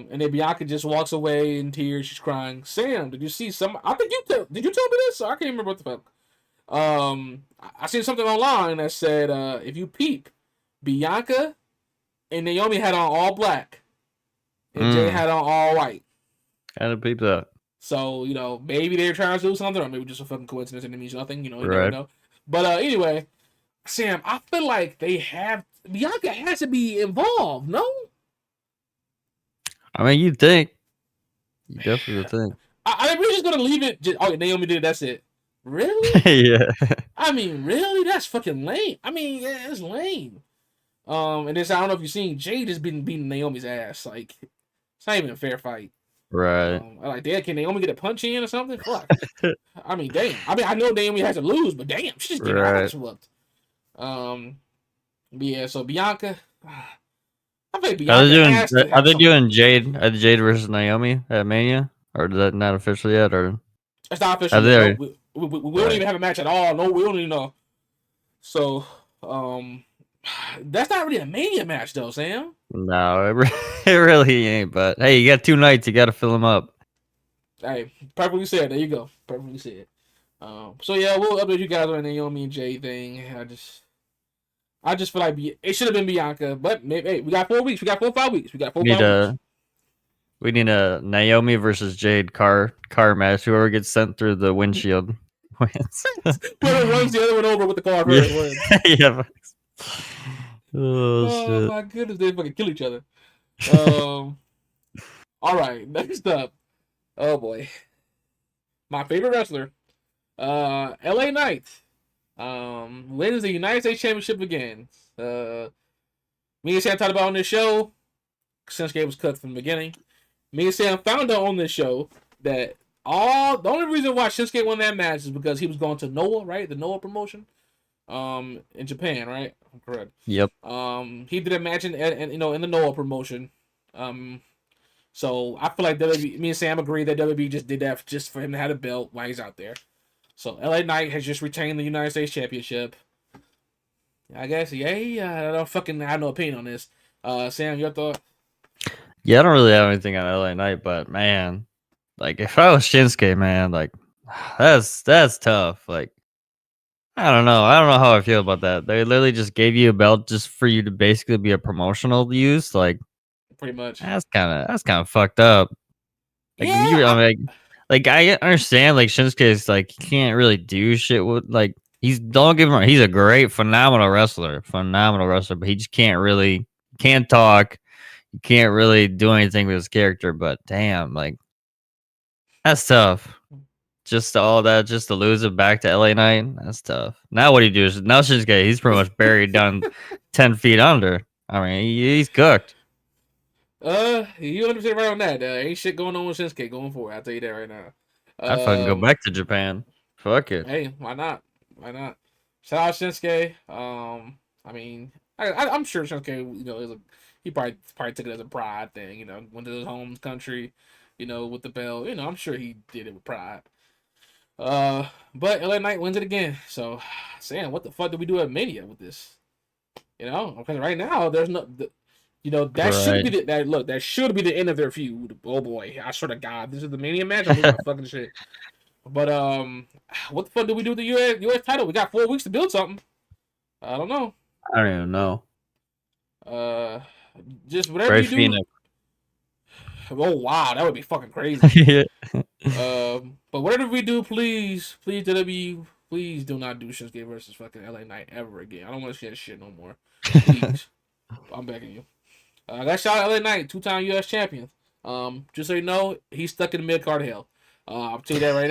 And then Bianca just walks away in tears. She's crying. Sam, did you see some? I think did you tell me this? I can't remember what the fuck. I seen something online that said, if you peep, Bianca and Naomi had on all black, and Jay had on all white. Gotta peep that. So, maybe they're trying to do something, or maybe just a fucking coincidence and it means nothing, you never know. But anyway, Sam, I feel like Bianca has to be involved, no? I mean, you'd think. You definitely would think. We're just going to leave it, Naomi did it, that's it. Really? Yeah. I mean, really? That's fucking lame. I mean, yeah, it's lame. And this I don't know if you've seen Jade has been beating Naomi's ass. Like it's not even a fair fight. Right. I like, damn, can Naomi get a punch in or something? Fuck. I mean, damn. I mean, I know Naomi has to lose, but damn, she's just getting her Right. ass whooped. Um, yeah. So Bianca, I think Bianca has to Are have they something. doing Jade versus Naomi at Mania? Or is that not official yet? Or It's not official have yet. No, they? we don't Right. even have a match at all. No, we don't even know. So, um, that's not really a Mania match though, Sam. No, it really ain't. But hey, you got 2 nights. You got to fill them up. Hey, perfectly said. There you go. Perfectly said. So yeah, we'll update you guys on the Naomi and Jay thing. I just feel like it should have been Bianca, but maybe, hey, we got 4 weeks. We got 4 5 weeks. We got four We need 5 weeks. a we need a Naomi versus Jade car match. Whoever gets sent through the windshield wins. Whoever runs the other one over with the car Yeah, first wins. yeah. Oh Oh shit. my goodness, they fucking kill each other. Um. All right, next up. Oh boy, my favorite wrestler, LA Knight, wins the United States Championship again. Me and Sam talked about on this show. Shinsuke was cut from the beginning. Me and Sam found out on this show that the only reason why Shinsuke won that match is because he was going to Noah, right? The Noah promotion, in Japan, right? I'm correct. Yep. He did a match in the Noah promotion. So I feel like WWE, me and Sam agree that WWE just did that just for him to have a belt while he's out there. So LA Knight has just retained the United States Championship. I guess, yay. I don't fucking have no opinion on this. Sam, your thought? Yeah, I don't really have anything on LA Knight, but man, like if I was Shinsuke, man, like that's tough. Like I don't know. I don't know how I feel about that. They literally just gave you a belt just for you to basically be a promotional use. Like Pretty much. that's kind of fucked up. Like if Yeah, you, I mean, like I understand, like Shinsuke is like he can't really do shit with like he's don't get me wrong, he's a great, phenomenal wrestler, but he just can't talk, he can't really do anything with his character. But damn, like that's tough. Just all that, just to lose it back to LA Knight, that's tough. Now what do you do? Now Shinsuke, he's pretty much buried down 10 feet under. I mean, he's cooked. you 100% right on that. Ain't shit going on with Shinsuke going forward. I'll tell you that right now. I fucking go back to Japan. Fuck it. Hey, why not? Why not? Shout out Shinsuke. I mean, I'm sure Shinsuke, he probably took it as a pride thing. Went to his home country, with the belt. I'm sure he did it with pride. But LA Knight wins it again. So, Sam, what the fuck did we do at Mania with this? Because right now there's no, that should Right. be that should be the end of their feud. Oh boy, I swear to God, this is the Mania match. I'm losing my fucking shit. But what the fuck did we do with the US title? We got 4 weeks to build something. I don't know. I don't even know. Uh, just whatever Ray you do. Phoenix. Oh wow, that would be fucking crazy. Yeah. But whatever we do, please, WWE, please do not do Shinsuke versus fucking LA Knight ever again. I don't want to see that shit no more. Please, I'm begging you. That shout out LA Knight, 2-time US champion. Just so you know, he's stuck in the mid card hell. I'll tell you that right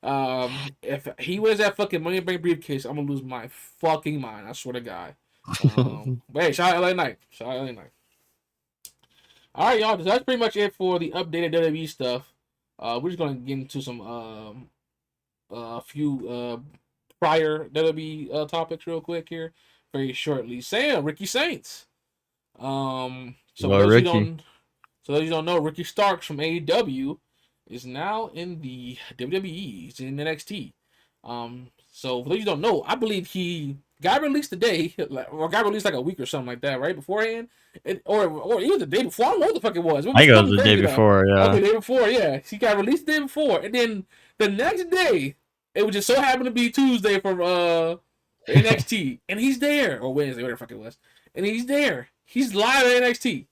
now. If he wears that fucking Money in the Bank briefcase, I'm gonna lose my fucking mind. I swear to God. But hey, shout out LA Knight. Shout out LA Knight. All right, y'all. That's pretty much it for the updated WWE stuff. We're just gonna get into some few prior WWE topics real quick here, very shortly. Sam, Ricky Saints. So for Well, those of you Ricky. don't know, Ricky Starks from AEW is now in the WWE. He's in NXT. So for those of you don't know, I believe he got released today, or got released like a week or something like that, right beforehand, or even the day before. I don't know what the fuck it was. It I was think it was something the day crazy though. before. Okay, Yeah. the day before, yeah, he got released the day before, and then the next day, it would just so happen to be Tuesday from NXT, and he's there, or Wednesday, whatever the fuck it was, and he's there. He's live at NXT.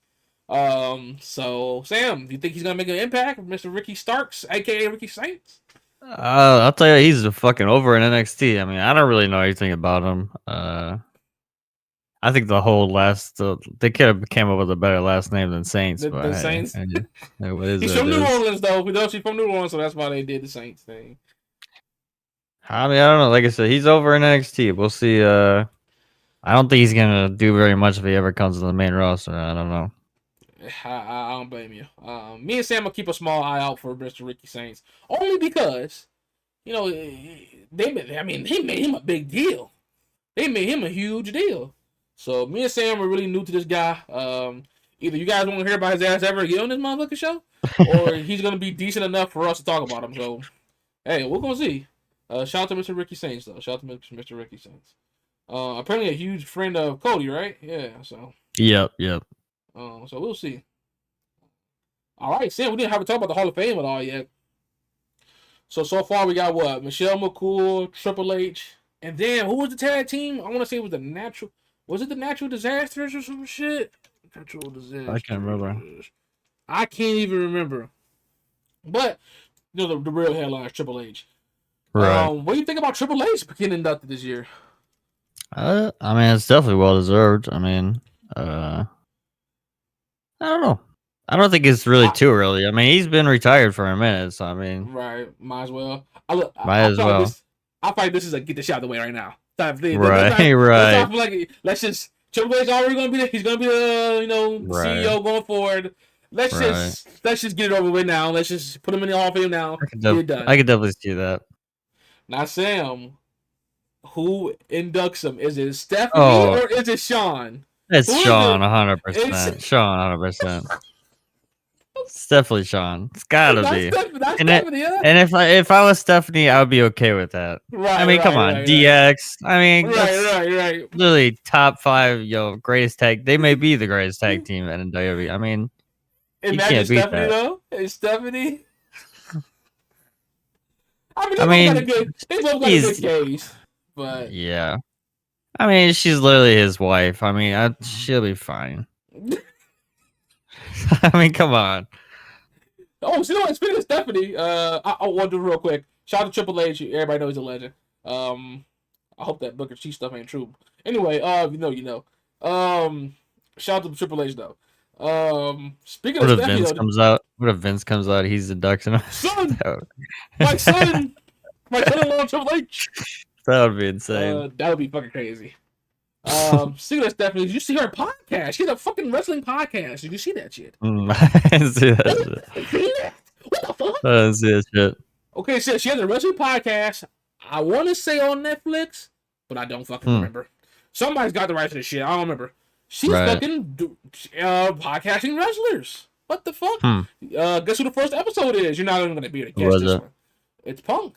So Sam, do you think he's gonna make an impact with Mr. Ricky Starks, aka Ricky Saints? I'll tell you, he's fucking over in NXT. I mean, I don't really know anything about him. I think they could have came up with a better last name than Saints, The but hey, Saints. it is He's what it from New is. Orleans though. We know she's from New Orleans, so that's why they did the Saints thing. I mean, I don't know. Like I said, he's over in NXT. We'll see. I don't think he's gonna do very much if he ever comes to the main roster. I don't know. I don't blame you. Me and Sam will keep a small eye out for Mr. Ricky Saints, only because they made him a big deal. They made him a huge deal. So me and Sam are really new to this guy. Either you guys won't hear about his ass ever again on this motherfucking show, or he's gonna be decent enough for us to talk about him. So hey, we're gonna see. Shout out to Mr. Ricky Saints though. Shout out to Mr. Ricky Saints. Apparently a huge friend of Cody, right? Yeah. So. Yep. Yep. So we'll see. All right, Sam. We didn't have to talk about the Hall of Fame at all yet. So far we got what? Michelle McCool, Triple H, and then who was the tag team? I want to say it was the Natural. Was it the Natural Disasters or some shit? Natural Disasters. I can't remember. I can't even remember. But the real headline is Triple H. Right. What do you think about Triple H getting inducted this year? I mean, it's definitely well deserved. I mean, I don't know. I don't think it's really too early. I mean, he's been retired for a minute, so I mean, right, might as well. Might as well. I feel like this is a get the shot out of the way right now type of thing. Right, right. Like, let's just Triple H already gonna be he's gonna be the Right. CEO going forward. Let's just get it over with now. Let's just put him in the Hall of Fame now. I could definitely see that. Now, Sam, who inducts him? Is it Stephanie or is it Sean? It's Sean, 100%. Sean, 100%. It's definitely Sean. It's gotta be. That's Stephanie, yeah. And if I was Stephanie, I would be okay with that. Right. I mean, come on, DX. I mean, right. Literally top 5, greatest tag. They may be the greatest tag team in WWE. I mean, you can't beat Stephanie that. though. It's Stephanie. I mean, they both got a good case, but yeah. I mean, she's literally his wife. I mean, she'll be fine. I mean, come on. Oh, so speaking of Stephanie, I want to do real quick. Shout out to Triple H. Everybody knows he's a legend. I hope that Booker T stuff ain't true. Anyway, you know. Shout out to Triple H though. Speaking of Stephanie, what if Vince comes out? He's inducting him. Son, my son-in-law Triple H. That would be insane. That would be fucking crazy. Speaking of Stephanie, did you see her podcast? She has a fucking wrestling podcast. Did you see that shit? I didn't see that shit. What the fuck? I didn't see that shit. Okay, so she has a wrestling podcast. I want to say on Netflix, but I don't fucking remember. Somebody's got the rights to this shit. I don't remember. She's fucking podcasting wrestlers. What the fuck? Guess who the first episode is? You're not even gonna be able to guess this one. It's Punk.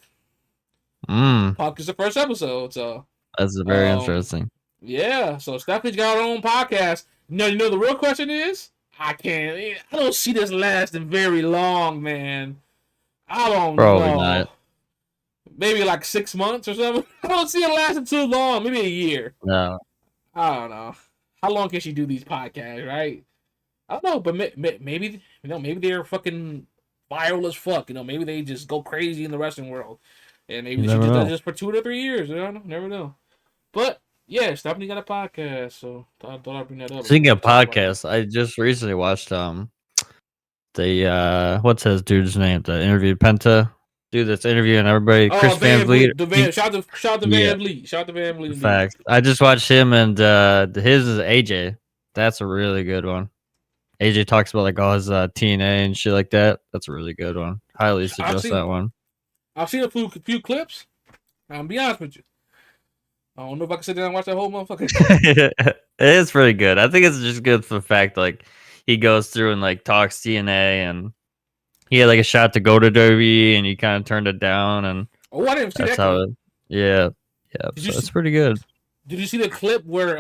Punk is the first episode. So that's very interesting. Yeah. So Stephanie's got her own podcast. You know the real question is, I don't see this lasting very long, man. I don't Probably know. Not. Maybe like 6 months or something. I don't see it lasting too long. Maybe a year. No. I don't know. How long can she do these podcasts, right? I don't know, but maybe maybe they're fucking viral as fuck. Maybe they just go crazy in the wrestling world, and maybe she just does this for 2 to 3 years. I don't know. Never know. But yeah, Stephanie got a podcast, so I thought I'd bring that up. Speaking of podcasts, I just recently watched the what's his dude's name? The interview Penta dude that's interviewing everybody. Chris Van Vliet. Shout out to Van Vliet. Shout out to Van Vliet. Facts. I just watched him and his is AJ. That's a really good one. AJ talks about like all his TNA and shit like that. That's a really good one. Highly suggest that one. I've seen a few clips. I'll be honest with you. I don't know if I can sit down and watch that whole motherfucker. It is pretty good. I think it's just good for the fact like he goes through and like talks TNA and he had like a shot to go to WWE and he kind of turned it down and I didn't see that. Yeah. So it's pretty good. Did you see the clip where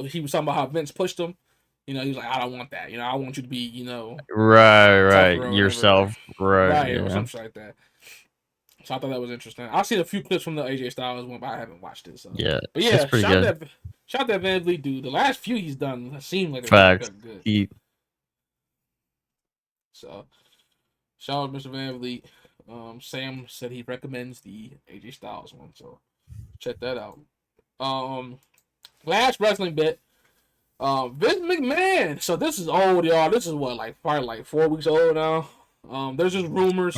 he was talking about how Vince pushed him? He was like, I don't want that. I want you to be, right, yourself, right, or something like that. So I thought that was interesting. I've seen a few clips from the AJ Styles one, but I haven't watched it. So. Yeah, but yeah, shout out that Van Vliet dude. The last few he's done seem like facts. Good. So shout out Mr. Van Vliet. Sam said he recommends the AJ Styles one, so check that out. Last wrestling bit. Vince McMahon. So this is old, y'all. This is probably 4 weeks old now. There's just rumors.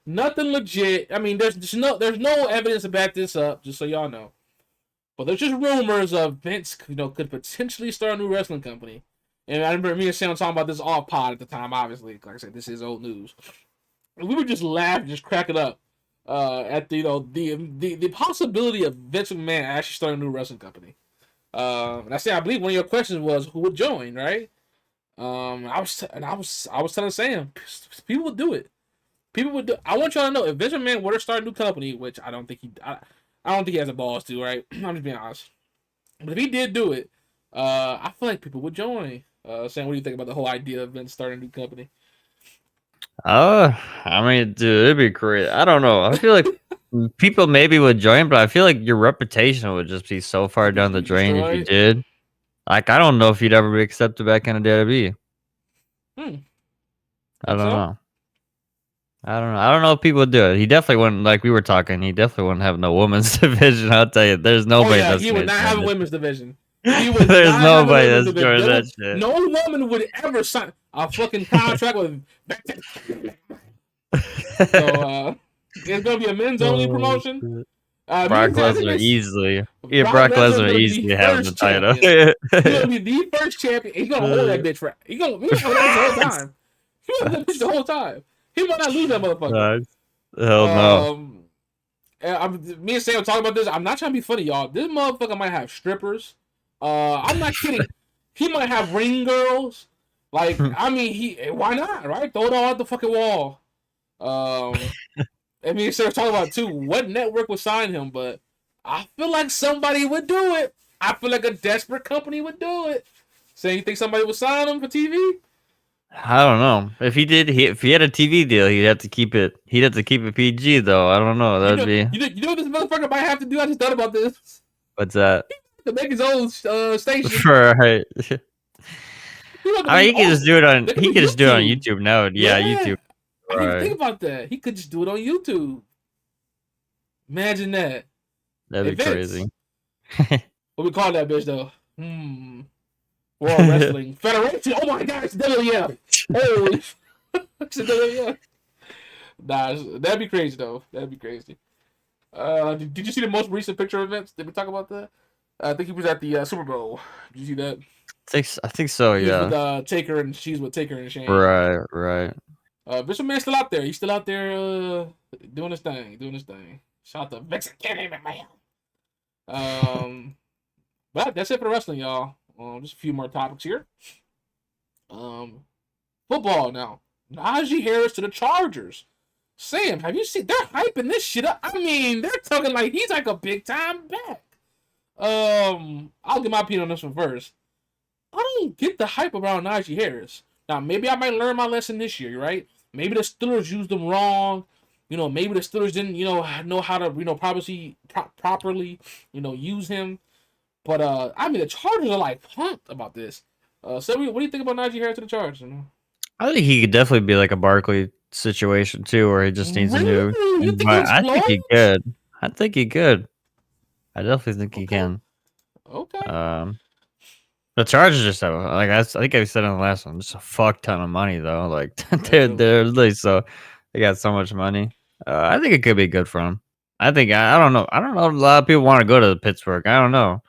Nothing legit. I mean, there's no evidence to back this up. Just so y'all know. But there's just rumors of Vince, could potentially start a new wrestling company. And I remember me and Sam talking about this off pod at the time. Obviously, like I said, this is old news. And we would just laugh, just crack it up at the possibility of Vince McMahon actually starting a new wrestling company. And I believe one of your questions was who would join, right? I was telling Sam, people would do it. People would do. I want y'all to know if Vince McMahon were to start a new company, which I don't think I don't think he has the balls to, right? I'm just being honest. But if he did do it, I feel like people would join. Sam, what do you think about the whole idea of Vince starting a new company? I mean, dude, it'd be great. I don't know. I feel like people maybe would join, but I feel like your reputation would just be so far down the Be drain if you destroyed. did. Like, I don't know if you'd ever be accepted back in the WWE. Hmm. I Think don't so? know. I don't know. I don't know if people would do it. He definitely wouldn't. Like we were talking, he definitely wouldn't have no women's division. I'll tell you, there's Oh nobody yeah, that's he would gonna not join have a that women's shit. division. He would There's not have a nobody women's that's division. joining that shit. No woman would ever sign a fucking contract with. So it's gonna be a men's only Oh, promotion. shit. Me Brock and I think Lesnar that's easily. Yeah, Brock Brock Lesnar is Lesnar gonna be the easily having the first title. champion. He's gonna be the first champion. He's gonna hold that bitch for. He's gonna hold that bitch the whole time. He's gonna hold that bitch the whole time. He might not lose that motherfucker. Nice. Hell no. Um, me and Sam talking about this. I'm not trying to be funny, y'all. This motherfucker might have strippers. I'm not kidding. He might have ring girls. Like, I mean, why not? Right? Throw it all out the fucking wall. And me and Sam talking about too. What network would sign him? But I feel like somebody would do it. I feel like a desperate company would do it. So you think somebody would sign him for TV? I don't know. If he did, if he had a TV deal, he'd have to keep it. He'd have to keep it PG though. I don't know. That'd be You know what this motherfucker might have to do? I just thought about this what's that? to make his own station. Right. He have to I be mean, he could just do it on. They could He be could just do it on YouTube. YouTube now. Yeah, Yeah, YouTube. I didn't even Right. think about that. He could just do it on YouTube. Imagine that. Hey That'd be Vince, crazy. what we call that bitch though? World Wrestling Federation. Oh my God, it's WWF. Holy, it's WWF. Nah, that'd be crazy though. That'd be crazy. Did you see the most recent picture of Vince? Did we talk about that? I think he was at the Super Bowl. Did you see that? I think so. He was Yeah. with Taker and she's with Taker and Shane. Right. Right. Vince McMahon's still out there. He's still out there doing his thing. Doing his thing. Shout out to Vince McMahon. But that's it for the wrestling, y'all. Just a few more topics here. Football now. Najee Harris to the Chargers. Sam, have you seen? They're hyping this shit up. I mean, they're talking like he's like a big time back. I'll get my opinion on this one first. I don't get the hype around Najee Harris. Now, maybe I might learn my lesson this year, right? Maybe the Steelers used him wrong. Maybe the Steelers didn't, know how to, properly, use him. But I mean, the Chargers are like pumped about this. So what do you think about Najee Harris to the Chargers? I think he could definitely be like a Barkley situation too, where he just needs a new. Really? You think he But I think explodes? he could. I think he could. I definitely think he Okay. can. Okay. The Chargers just have like I think I said in the last one, just a fuck ton of money though. Like they're Really? they're really so they got so much money. I think it could be good for him. I don't know. I don't know. A lot of people want to go to Pittsburgh. I don't know.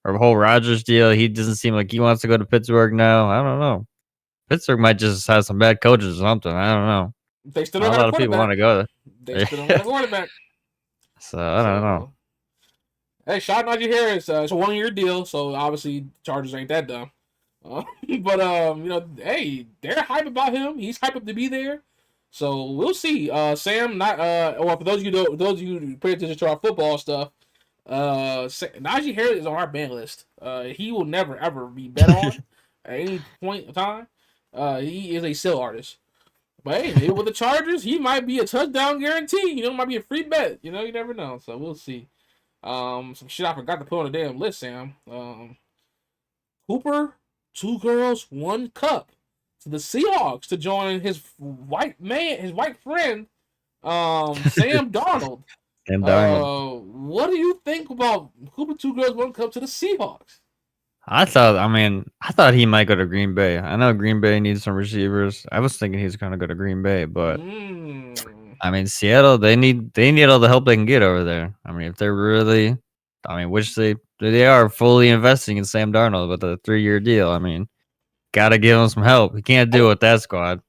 Or the whole Rodgers deal. He doesn't seem like he wants to go to Pittsburgh now. I don't know. Pittsburgh might just have some bad coaches or something. I don't know. They still don't Not a got a lot of people want quarterback. to go They there. still don't got a quarterback. So I don't know. So, hey, shout out Najee Harris. It's a 1 year deal, so obviously Chargers ain't that dumb. But hey, they're hype about him. He's hyped up to be there. So we'll see. Sam, not well, for those of you who pay attention to our football stuff, Najee Harris is on our ban list. He will never ever be bet on at any point in time. He is a sell artist. But hey, maybe with the Chargers, he might be a touchdown guarantee. Might be a free bet. You never know. So we'll see. Some shit I forgot to put on the damn list, Sam. Hooper, 2 girls, 1 cup to the Seahawks to join his white friend, Sam Darnold. And Darnold. What do you think about Hooper, 2 girls, 1 cup to the Seahawks? I thought he might go to Green Bay. I know Green Bay needs some receivers. I was thinking he's gonna go to Green Bay, but I mean Seattle, they need all the help they can get over there. I mean, if they're really I mean, which they are fully investing in Sam Darnold with a 3-year deal. I mean, gotta give him some help. He can't do it Oh, with that squad.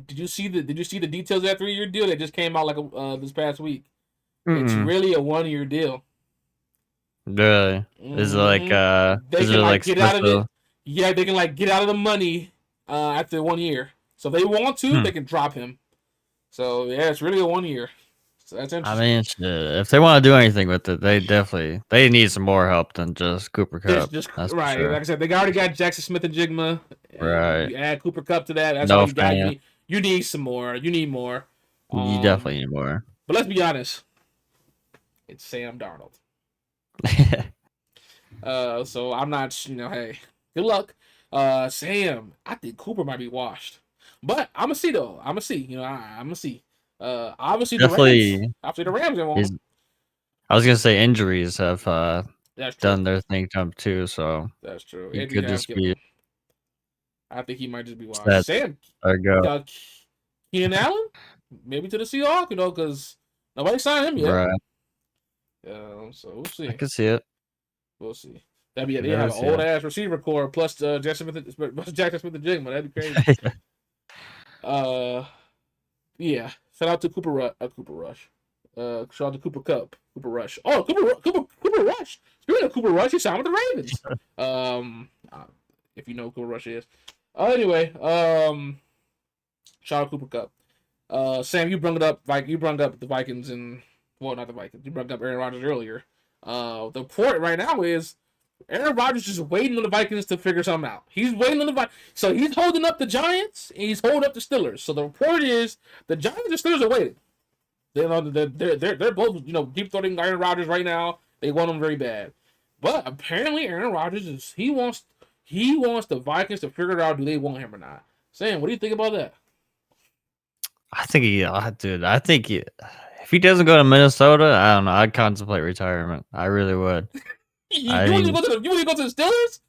did you see the details of that 3-year deal that just came out like this past week? It's Mm-mm. really a 1-year deal. Really? Hmm They Is can it like like get out supposed of to? it. Yeah, they can like get out of the money after 1 year. So if they want to, Hmm. they can drop him. So yeah, it's really a 1 year. So that's I interesting. mean, shit, if they want to do anything with it, they need some more help than just Cooper This Cup. just That's for right. sure. Like I said, they already got Jackson Smith and Jigma. Right. You add Cooper Cup to that. That's all No you got. fan. You need some more. You need more. You Um, definitely need more. but let's be honest. It's Sam Darnold. So I'm not. Hey, good luck. Sam, I think Cooper might be washed, but I'm gonna see though. I'm gonna see. I'm gonna see. Obviously the Rams. Definitely. Obviously the Rams didn't want Is him. I was gonna say injuries have That's true. done their thing to him too, so That's true. he Injuries could have just killed be him. I think he might just be washed. set Sam, or go. uh, Keenan Allen, maybe to the Seahawks, because nobody signed him yet. Right. So we'll I see. can see it. We'll see. That'd be Can they have definitely an see old it. ass receiver core plus Jackson Smith, Jackson Smith and Jigma. That'd be crazy. Uh, yeah. Shout out to Cooper Rush. Shout out to Cooper Cup, Cooper Rush. Oh, Cooper Rush. Speaking of Cooper Rush, he signed with the Ravens. If you know who Cooper Rush is. Anyway, shout out Cooper Cup. Sam, you brought it up. You brought up the Vikings and not the Vikings. You brought up Aaron Rodgers earlier. The report right now is Aaron Rodgers just waiting on the Vikings to figure something out. He's waiting on the Vikings. So he's holding up the Giants and he's holding up the Steelers. So the report is the Giants and Steelers are waiting. They're both deep throating Aaron Rodgers right now. They want him very bad, but apparently Aaron Rodgers he wants the Vikings to figure out do they want him or not. Sam, what do you think about that? I think dude. I think if he doesn't go to Minnesota, I don't know. I'd contemplate retirement. I really would. I You want to mean, go to the Steelers?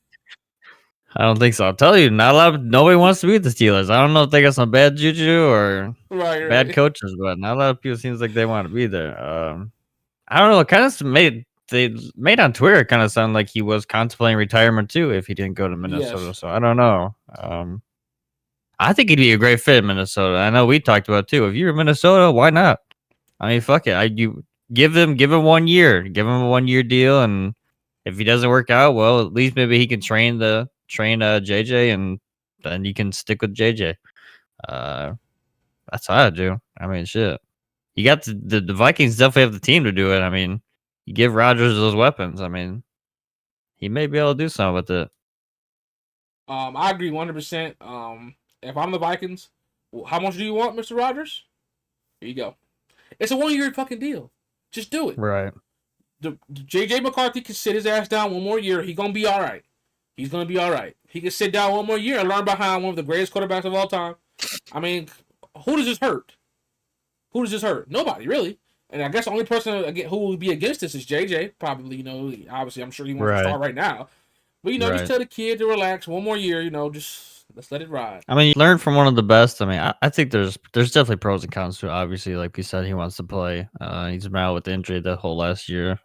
I don't think so. I'll tell you, nobody wants to be the Steelers. I don't know if they got some bad juju or bad Right. coaches, but not a lot of people seems like they want to be there. I don't know. It kind of made on Twitter kind of sound like he was contemplating retirement too if he didn't go to Minnesota. Yes. So I don't know. I think he'd be a great fit in Minnesota. I know we talked about it too. If you're in Minnesota, why not? I mean, fuck it. You give him 1 year, give him a 1 year deal, and if he doesn't work out, well, at least maybe he can train JJ, and then you can stick with JJ. Uh, that's how I do. I mean, shit. You got the Vikings definitely have the team to do it. I mean, you give Rodgers those weapons. I mean, he may be able to do something with it. I agree 100%. If I'm the Vikings, how much do you want, Mr. Rogers? Here you go. It's a 1 year fucking deal. Just do it. Right. The JJ McCarthy can sit his ass down 1 more year. He's gonna be all right. He's gonna be all right. He can sit down 1 more year and learn behind one of the greatest quarterbacks of all time. I mean, who does this hurt? Who does this hurt? Nobody really. And I guess the only person who would be against this is JJ. Probably, obviously, I'm sure he wants to Right. start right now. But just Right. tell the kid to relax 1 more year. Just let's let it ride. I mean, you learn from one of the best. I mean, I think there's definitely pros and cons to it. Obviously, like we said, he wants to play. He's been out with injury that whole last year.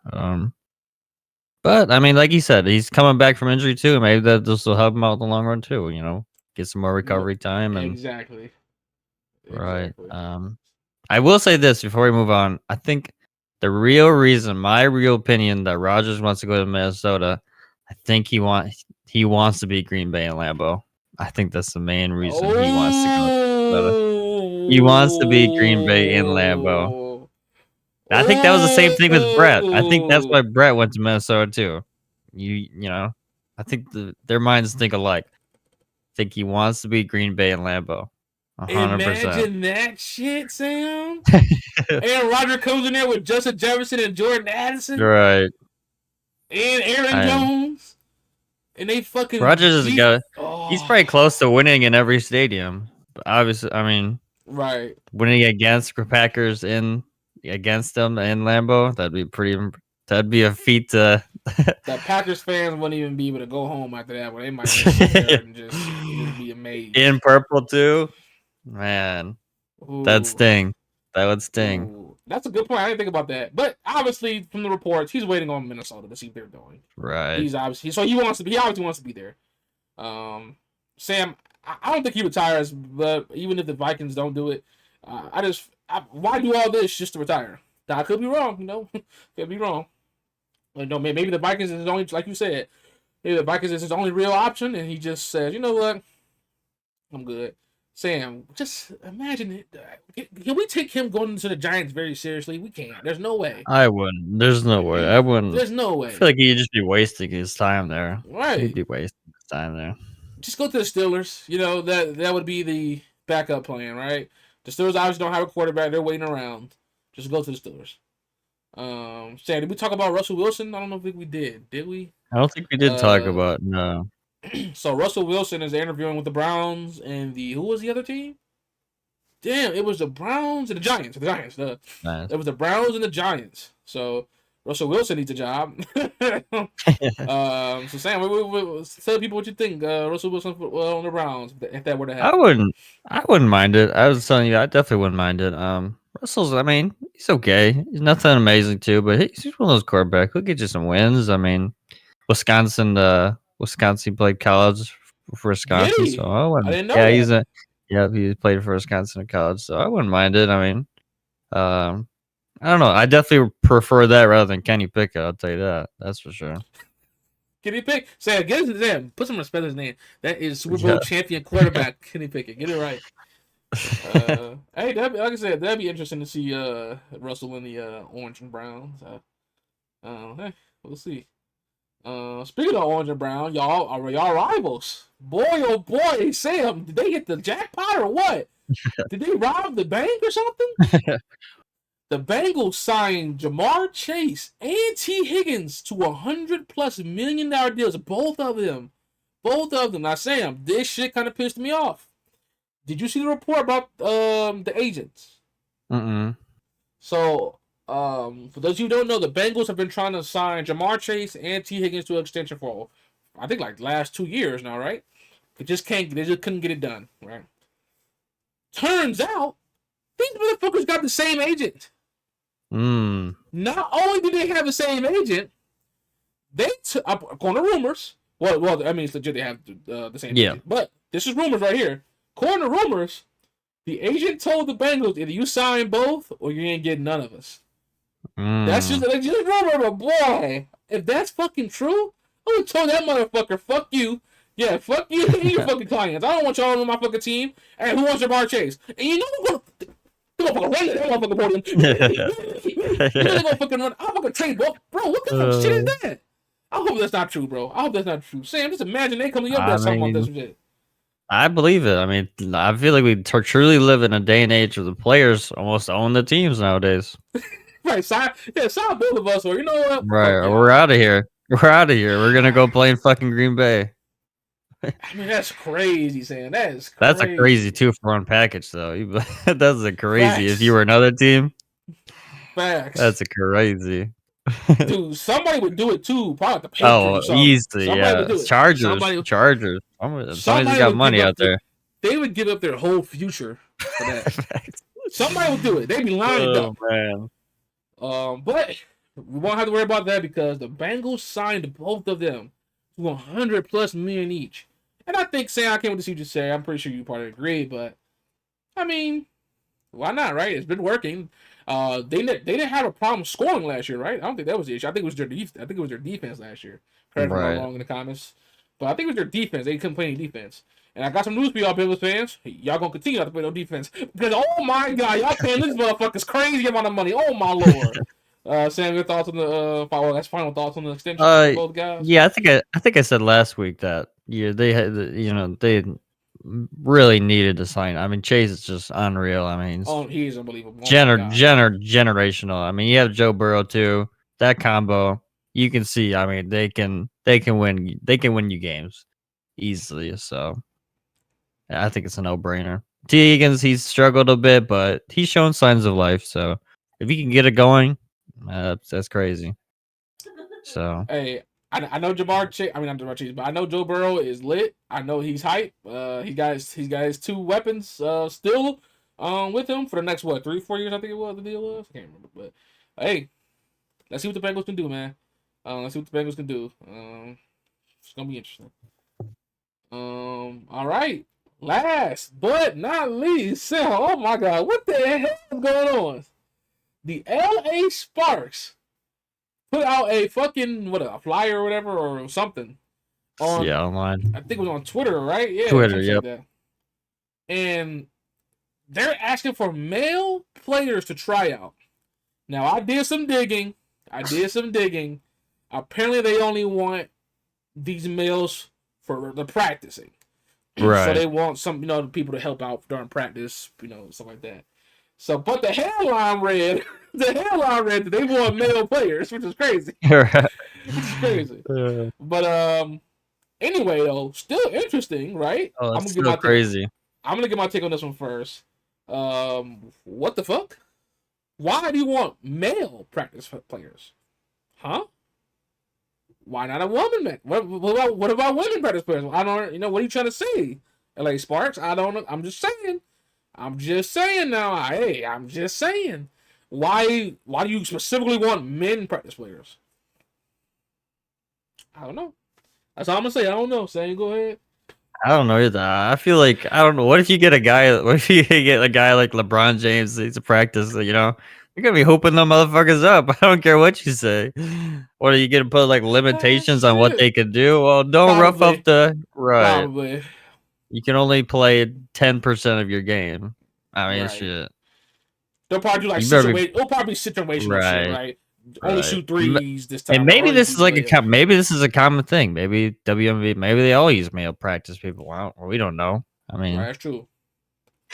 But I mean, like you said, he's coming back from injury too. Maybe that this will help him out in the long run too. Get some more recovery time and Exactly. right. Exactly. I will say this before we move on. I think the real reason, my real opinion, that Rogers wants to go to Minnesota, I think he wants to beat Green Bay and Lambeau. I think that's the main reason he wants to go to Minnesota. He wants to beat Green Bay in Lambeau. I think that was the same thing with Brett. I think that's why Brett went to Minnesota too. I think their minds think alike. I think he wants to beat Green Bay and Lambeau. 100%. Imagine that shit, Sam. Aaron Rodgers comes in there with Justin Jefferson and Jordan Addison Right. and Aaron Jones, and they fucking Rodgers is a guy. He's probably close to winning in every stadium. But obviously, I mean, right. winning against Packers against them in Lambeau, that'd be a feat to The Packers fans wouldn't even be able to go home after that, but they might just sit there and just be amazed. in purple too. Man, Ooh. that'd sting. That would sting. Ooh. That's a good point. I didn't think about that. But obviously, from the reports, he's waiting on Minnesota to see what they're doing. Right. He's obviously so he wants to be. He obviously wants to be there. Sam, I don't think he retires. But even if the Vikings don't do it, why do all this just to retire? Now, I could be wrong. Could be wrong. No, maybe the Vikings is his only, like you said, maybe the Vikings is his only real option, and he just says, you know what, I'm good. Sam, just imagine it. Can we take him going to the Giants very seriously? We can't. There's no way. I wouldn't. There's no way. I wouldn't. There's no way. I feel like he'd just be wasting his time there. Right. He'd be wasting his time there. Just go to the Steelers. That would be the backup plan, right? The Steelers obviously don't have a quarterback. They're waiting around. Just go to the Steelers. Sam, did we talk about Russell Wilson? I don't know if we did. Did we? I don't think we did talk about no. So Russell Wilson is interviewing with the Browns and who was the other team? Damn, it was the Browns and the Giants. Nice. It was the Browns and the Giants. So Russell Wilson needs a job. So Sam, tell people what you think. Russell Wilson on the Browns, if that were to happen. I wouldn't mind it. I was telling you, I definitely wouldn't mind it. Russell's, I mean, he's okay. He's nothing amazing too, but he's one of those quarterbacks. He'll get you some wins. I mean, Wisconsin played college for Wisconsin, Really? so I didn't know. Yeah, he played for Wisconsin in college, so I wouldn't mind it. I mean, I don't know. I definitely prefer that rather than Kenny Pickett. I'll tell you that. That's for sure. Kenny Pickett. Say, get his name. Put some respect on his name. That is Super Bowl champion quarterback Kenny Pickett. Get it right. Hey, like I said, that'd be interesting to see Russell in the orange and browns. Hey, we'll see. Speaking of orange and brown, y'all rivals. Boy, oh boy, Sam, did they hit the jackpot or what? Did they rob the bank or something? The Bengals signed Jamar Chase and T. Higgins to $100+ million deals. Both of them. Now, Sam, this shit kind of pissed me off. Did you see the report about the agents? So, for those of you who don't know, the Bengals have been trying to sign Jamar Chase and T. Higgins to an extension for, I think, like last 2 years now, right? They just couldn't get it done, right? Turns out, these motherfuckers got the same agent. Not only do they have the same agent, they according to rumors. Well, I mean, it's legit. They have the same agent, but this is rumors right here. According to rumors, the agent told the Bengals, either you sign both or you ain't getting none of us. That's just a rumor, but boy, if that's fucking true, I would tell that motherfucker, fuck you. Yeah, fuck you and your fucking clients. I don't want y'all on my fucking team. And who wants Jamar Chase? And you know what? I'm gonna run that motherfucking podium. You're gonna fucking run. I'm gonna trade both. Bro, what kind of shit is that? I hope that's not true, bro. I hope that's not true. Sam, just imagine they come to your desk talking about this shit. I believe it. I mean, I feel like we truly live in a day and age where the players almost own the teams nowadays. Right, sign both of us, or you know what? Right, or we're out of here. We're gonna go play in fucking Green Bay. I mean, that's crazy, Sam. That's a crazy 2-for-1 package, though. That's a crazy. Facts. If you were another team, facts. That's a crazy. Dude, somebody would do it too. Probably the Patriots. Oh, easily, yeah. Chargers. Somebody's got money out there. They would give up their whole future for that. Somebody would do it. They'd be lining up. Man. But we won't have to worry about that because the Bengals signed both of them to $100+ million each. And I think, Sam, I can't wait to see what you say. I'm pretty sure you probably agree, but I mean, why not, right? It's been working. They didn't have a problem scoring last year, right? I don't think that was the issue. I think it was their defense last year. Correct me if I'm wrong in the comments, but I think it was their defense. They couldn't play any defense. And I got some news for y'all, Bengals fans. Y'all gonna continue not to play no defense because oh my god, y'all paying this motherfuckers crazy amount of money. Oh my lord. Sam, your thoughts on the final thoughts on the extension of both guys? Yeah, I think I said last week that they had they really needed to sign. I mean, Chase is just unreal. I mean, he's unbelievable. Generational. I mean, you have Joe Burrow too. That combo, you can see. I mean, they can win. They can win you games easily. So, I think it's a no-brainer. T. Higgins, he's struggled a bit, but he's shown signs of life. So, if he can get it going, that's crazy. So, hey, I know Jamar Chase. I mean, not Jamar Chase, but I know Joe Burrow is lit. I know he's hype. He got his 2 weapons still. with him for the next what 3 4 years. I think it was the deal was. I can't remember, but hey, let's see what the Bengals can do, man. Let's see what the Bengals can do. It's gonna be interesting. All right. Last but not least, Sam. Oh my God, what the hell is going on? The LA Sparks put out a fucking a flyer or whatever or something on. Yeah, online. I think it was on Twitter, right? Yeah, Twitter, something like yep. that. And they're asking for male players to try out. Now I did some digging. Apparently, they only want these males for the practicing. So Right. they want some, people to help out during practice, stuff like that. So, but the headline read, that they want male players, which is crazy. Right. Which is crazy. But anyway, though, still interesting, right? Oh, I'm that's gonna get so my take. crazy. I'm gonna get my take on this one first. What the fuck? Why do you want male practice players? Huh? Why not a woman, man? What about women practice players? I don't, what are you trying to say, LA Sparks? I don't know. I'm just saying. Now. Hey, I'm just saying. Why do you specifically want men practice players? I don't know. That's all I'm gonna say. I don't know. Saying, go ahead. I don't know either. I feel like I don't know. What if you get a guy? What if you get a guy like LeBron James? He's a practice. You're gonna be hooping them motherfuckers up. I don't care what you say. What are you gonna put like limitations on what Shit. they can do? Well, don't rough up Probably. the right. Probably. You can only play 10% of your game. I mean, Right. shit. They'll probably do like You better be situation. It'll probably be situational shit, right. right? Only Right. shoot threes this And time, or maybe only this is shoot like layups. maybe this is a common thing. Maybe WMV, maybe they all use male practice people. We don't know. I Right, mean, that's true.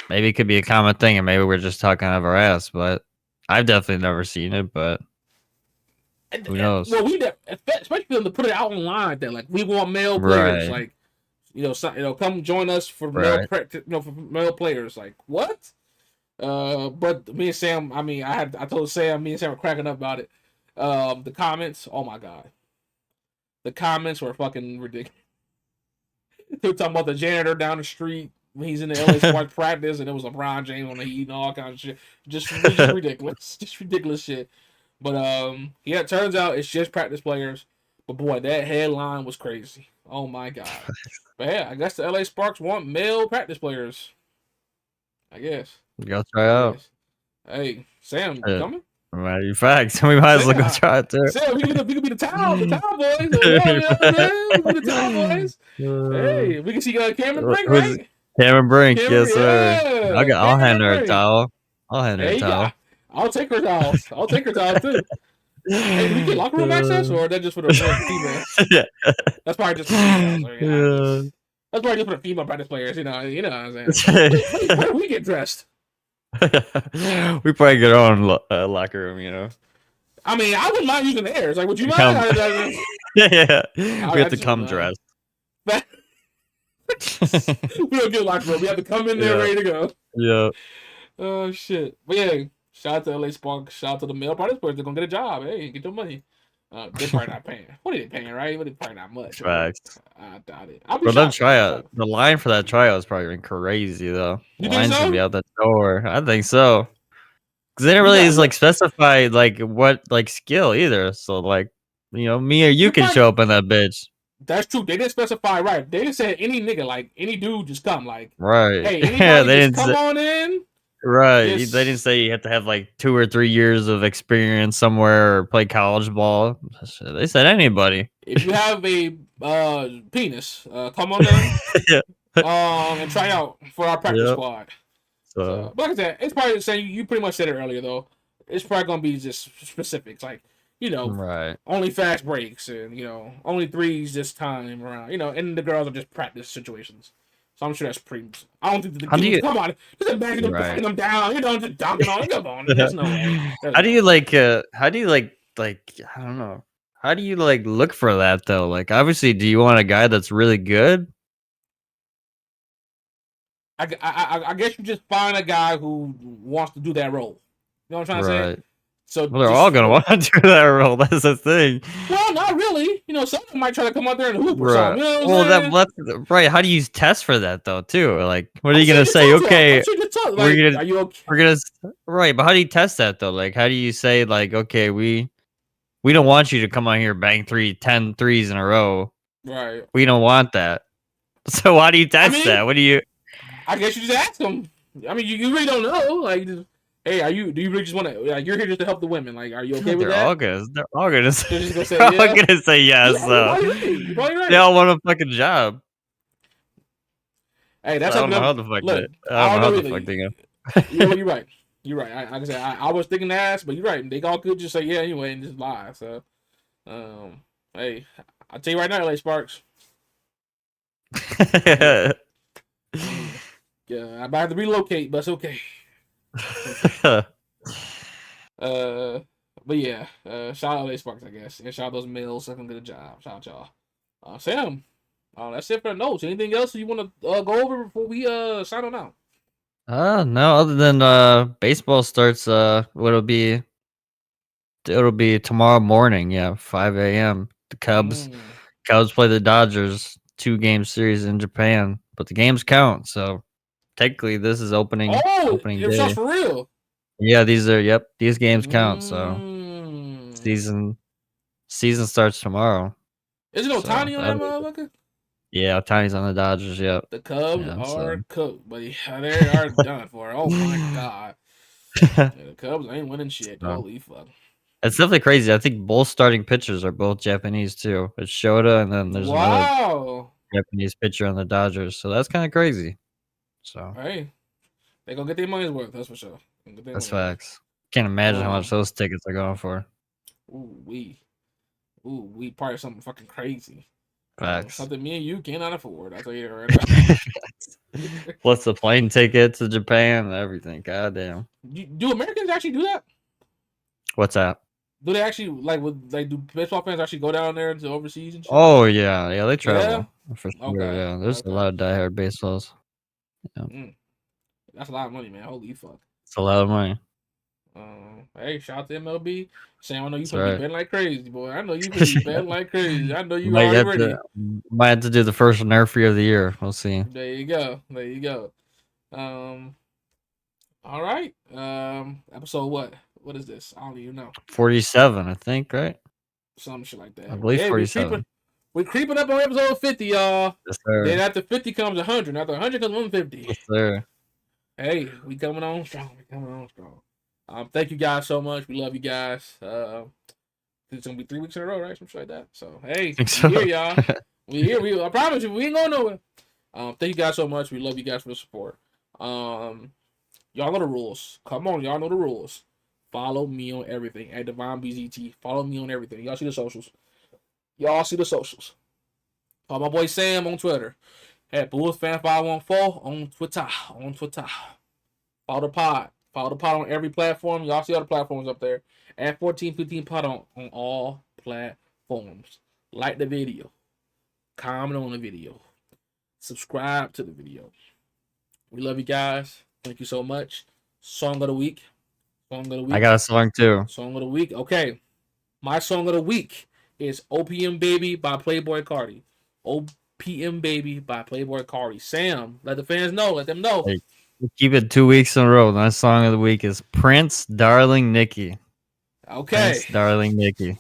maybe it could be a common thing, and maybe we're just talking out of our ass. But I've definitely never seen it. But who knows? Well, especially for them to put it out online that like we want male players, Right. like come join us for Right. for male players. Like what? But me and Sam, I mean, I told Sam, me and Sam were cracking up about it. The comments, oh my God, the comments were fucking ridiculous. They were talking about the janitor down the street when he's in the LA Sparks practice, and it was LeBron James on the Heat and all kinds of shit. Just ridiculous, just ridiculous shit. But yeah, it turns out it's just practice players. But boy, that headline was crazy. Oh my God. But yeah, I guess the LA Sparks want male practice players. I guess. Go try out. Hey, Sam, you Shit. coming? Matter of fact, we might as well go Sam, try it too. Sam, we could be the towel boys. Oh, yeah, you know what I'm saying? We could be the towel boys. Hey, we can see Cameron Brink, Who's right? Cameron Brink? Cameron, Yes, sir. yeah, I'll hand Cameron her a Brink. towel. I'll hand her a Hey, towel. I'll take her towels. I'll take her towels too. Hey, do we get locker room access, or is that just for the females? Yeah. That's probably just for females. Or, Yeah. that's probably just for the female practice players. You know what I'm saying? Where do we get dressed? We probably get our own locker room. I mean, I wouldn't mind using theirs. Like, would you Come. mind? Yeah. We have to just come wouldn't mind. dressed. We don't get locker room. We have to come in there Yeah. ready to go. Yeah. Oh shit! But yeah, shout out to LA Sparks. Shout out to the male practice players. They're gonna get a job. Hey, get your money. They're probably not paying. What are they paying, right? But they're probably not much. Facts. I doubt it. I'll be But then shocked. tryout. The line for that tryout is probably been crazy though. You think Line's gonna be so? out the door. I think so. Because they didn't You really got like look. specify like what like skill either. So like me or you You're can probably, show up in that bitch. that's true. They didn't specify right. They just said any nigga, like any dude, just come. Like, Right. hey, Yeah, anybody, they just didn't come say, on in. right. They didn't Just say you have to have like 2 or 3 years of experience somewhere or play college ball. They said anybody. if you have a penis, come on in. Yeah. And try out for our practice Yep. squad. So So, but like I said, it's probably the same. You pretty much said it earlier, though. It's probably gonna be just specifics, like right. only fast breaks and only threes this time around. And the girls are just practice situations. So I'm sure that's pretty. I don't think the How do dudes you come on. Just imagine them right? backing them down. Just dunking on them. Come on, there's no way. There's How do no you way. like I don't know. How do you like look for that though? Like obviously do you want a guy that's really good? I guess you just find a guy who wants to do that role. You know what I'm trying to say? Right. So Well, they're all just gonna want to do that role. That's the thing. well, not really. You know, some of them might try to come out there and hoop or Right. something. You know what I'm Well, saying? that's right. How do you test for that though, too? Like, what are I'm you sure gonna you say? talk to them. I'm Okay, sure you talk. we're Like, gonna are you okay? we're gonna right, but how do you test that though? Like, how do you say like, okay, we don't want you to come on here bang 10 threes in a row. Right. We don't want that. So why do you I test mean, that? What do you? I guess you just ask them. I mean, you really don't know. Like, just, hey, do you really just want to? Like, you're here just to help the women. Like, are you okay with that? They're all gonna They're just gonna say, they're all yeah. gonna say Yeah, yes. you're So probably right. You're probably they right. all want a fucking job. Hey, So that's I how don't know how good. the fuck Look, I don't I know don't how know the either. fuck they go. You're right. You're right. Like I said, I was thinking to ask, but you're right. They all could just say yeah anyway and just lie. So, hey, I'll tell you right now, LA Sparks. Hey, yeah, I might have to relocate, but it's okay. It's okay. Uh, but yeah, shout out LA Sparks, I guess, and shout out those males that can get a job. Shout out y'all. Sam, that's it for the notes. Anything else you want to go over before we sign on out? No, other than baseball starts it'll be tomorrow morning, yeah, 5 a.m. The Mm. Cubs play the Dodgers, 2-game series in Japan, but the games count, so technically this is Oh, opening it starts day. for real. Yeah, these games count, so Mm. season season starts tomorrow. Is it So Otani on that motherfucker? yeah, Tiny's on the Dodgers, yep. The Cubs Yeah, are so cooked, buddy. They are done for. Oh my god. Yeah, the Cubs ain't winning shit. so Holy fuck. it's definitely crazy. I think both starting pitchers are both Japanese too. It's Shota, and then there's another Wow. Japanese pitcher on the Dodgers, so that's kinda crazy. So Hey, they gonna get their money's worth. That's for sure. Get their that's money's worth. facts. Can't imagine how much Um. those tickets are going for. Ooh we. Ooh we. Probably something fucking crazy. Facts. Something me and you cannot afford. I'll tell you that right now. Plus the plane ticket to Japan and everything. Goddamn. Do Americans actually do that? What's that? Do they actually do baseball fans actually go down there to overseas and shit? Oh yeah, yeah, they Yeah. travel for sure. Okay. Yeah, there's a Okay. lot of diehard baseballs. Yeah, Mm, that's a lot of money, man. Holy fuck. it's a lot of money. Hey, shout out to MLB. Sam, I know you That's finna be right. betting like crazy, boy. I know you finna be betting like crazy. I know you Might already have to ready. might have to do the first Nerfy of the year. We'll see. There you go. There you go. All right. Episode what? What is this? I don't even know. 47, I think, right? Some shit like I that. believe Hey, we creeping. 47. We creeping up on episode 50, y'all. Yes, Then sir. after 50 comes 100. After 100 comes 150. Yes, sir. Hey, we coming on strong. We coming on strong. Thank you guys so much. We love you guys. It's gonna be 3 weeks in a row, right? Some shit like that. So hey, Think we here, so. y'all. We here. I promise you, we ain't going nowhere. Thank you guys so much. We love you guys for the support. Y'all know the rules. Come on, y'all know the rules. Follow me on everything at DEVON Follow me on everything. Y'all see the socials. Y'all see the socials. Follow my boy Sam on Twitter. At BullsFan514 on Twitter. On Twitter. Follow the pod. Follow the pod on every platform. Y'all see all the platforms up there. At 1415 pod on all platforms. Like the video. Comment on the video. Subscribe to the video. We love you guys. Thank you so much. Song of the week. Song of the week. I got a song too. Song of the week. Okay. My song of the week is OPM Baby by Playboy Cardi. OPM Baby by Playboy Cardi. Sam, let the fans know. Let them know. Hey, keep it 2 weeks in a row. My song of the week is Prince, Darling Nikki. Okay. Prince, Darling Nikki.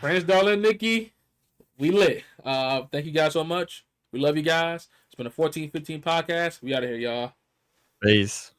Prince, Darling Nikki, we lit. Thank you guys so much. We love you guys. It's been a 1415 podcast. We out of here, y'all. Peace.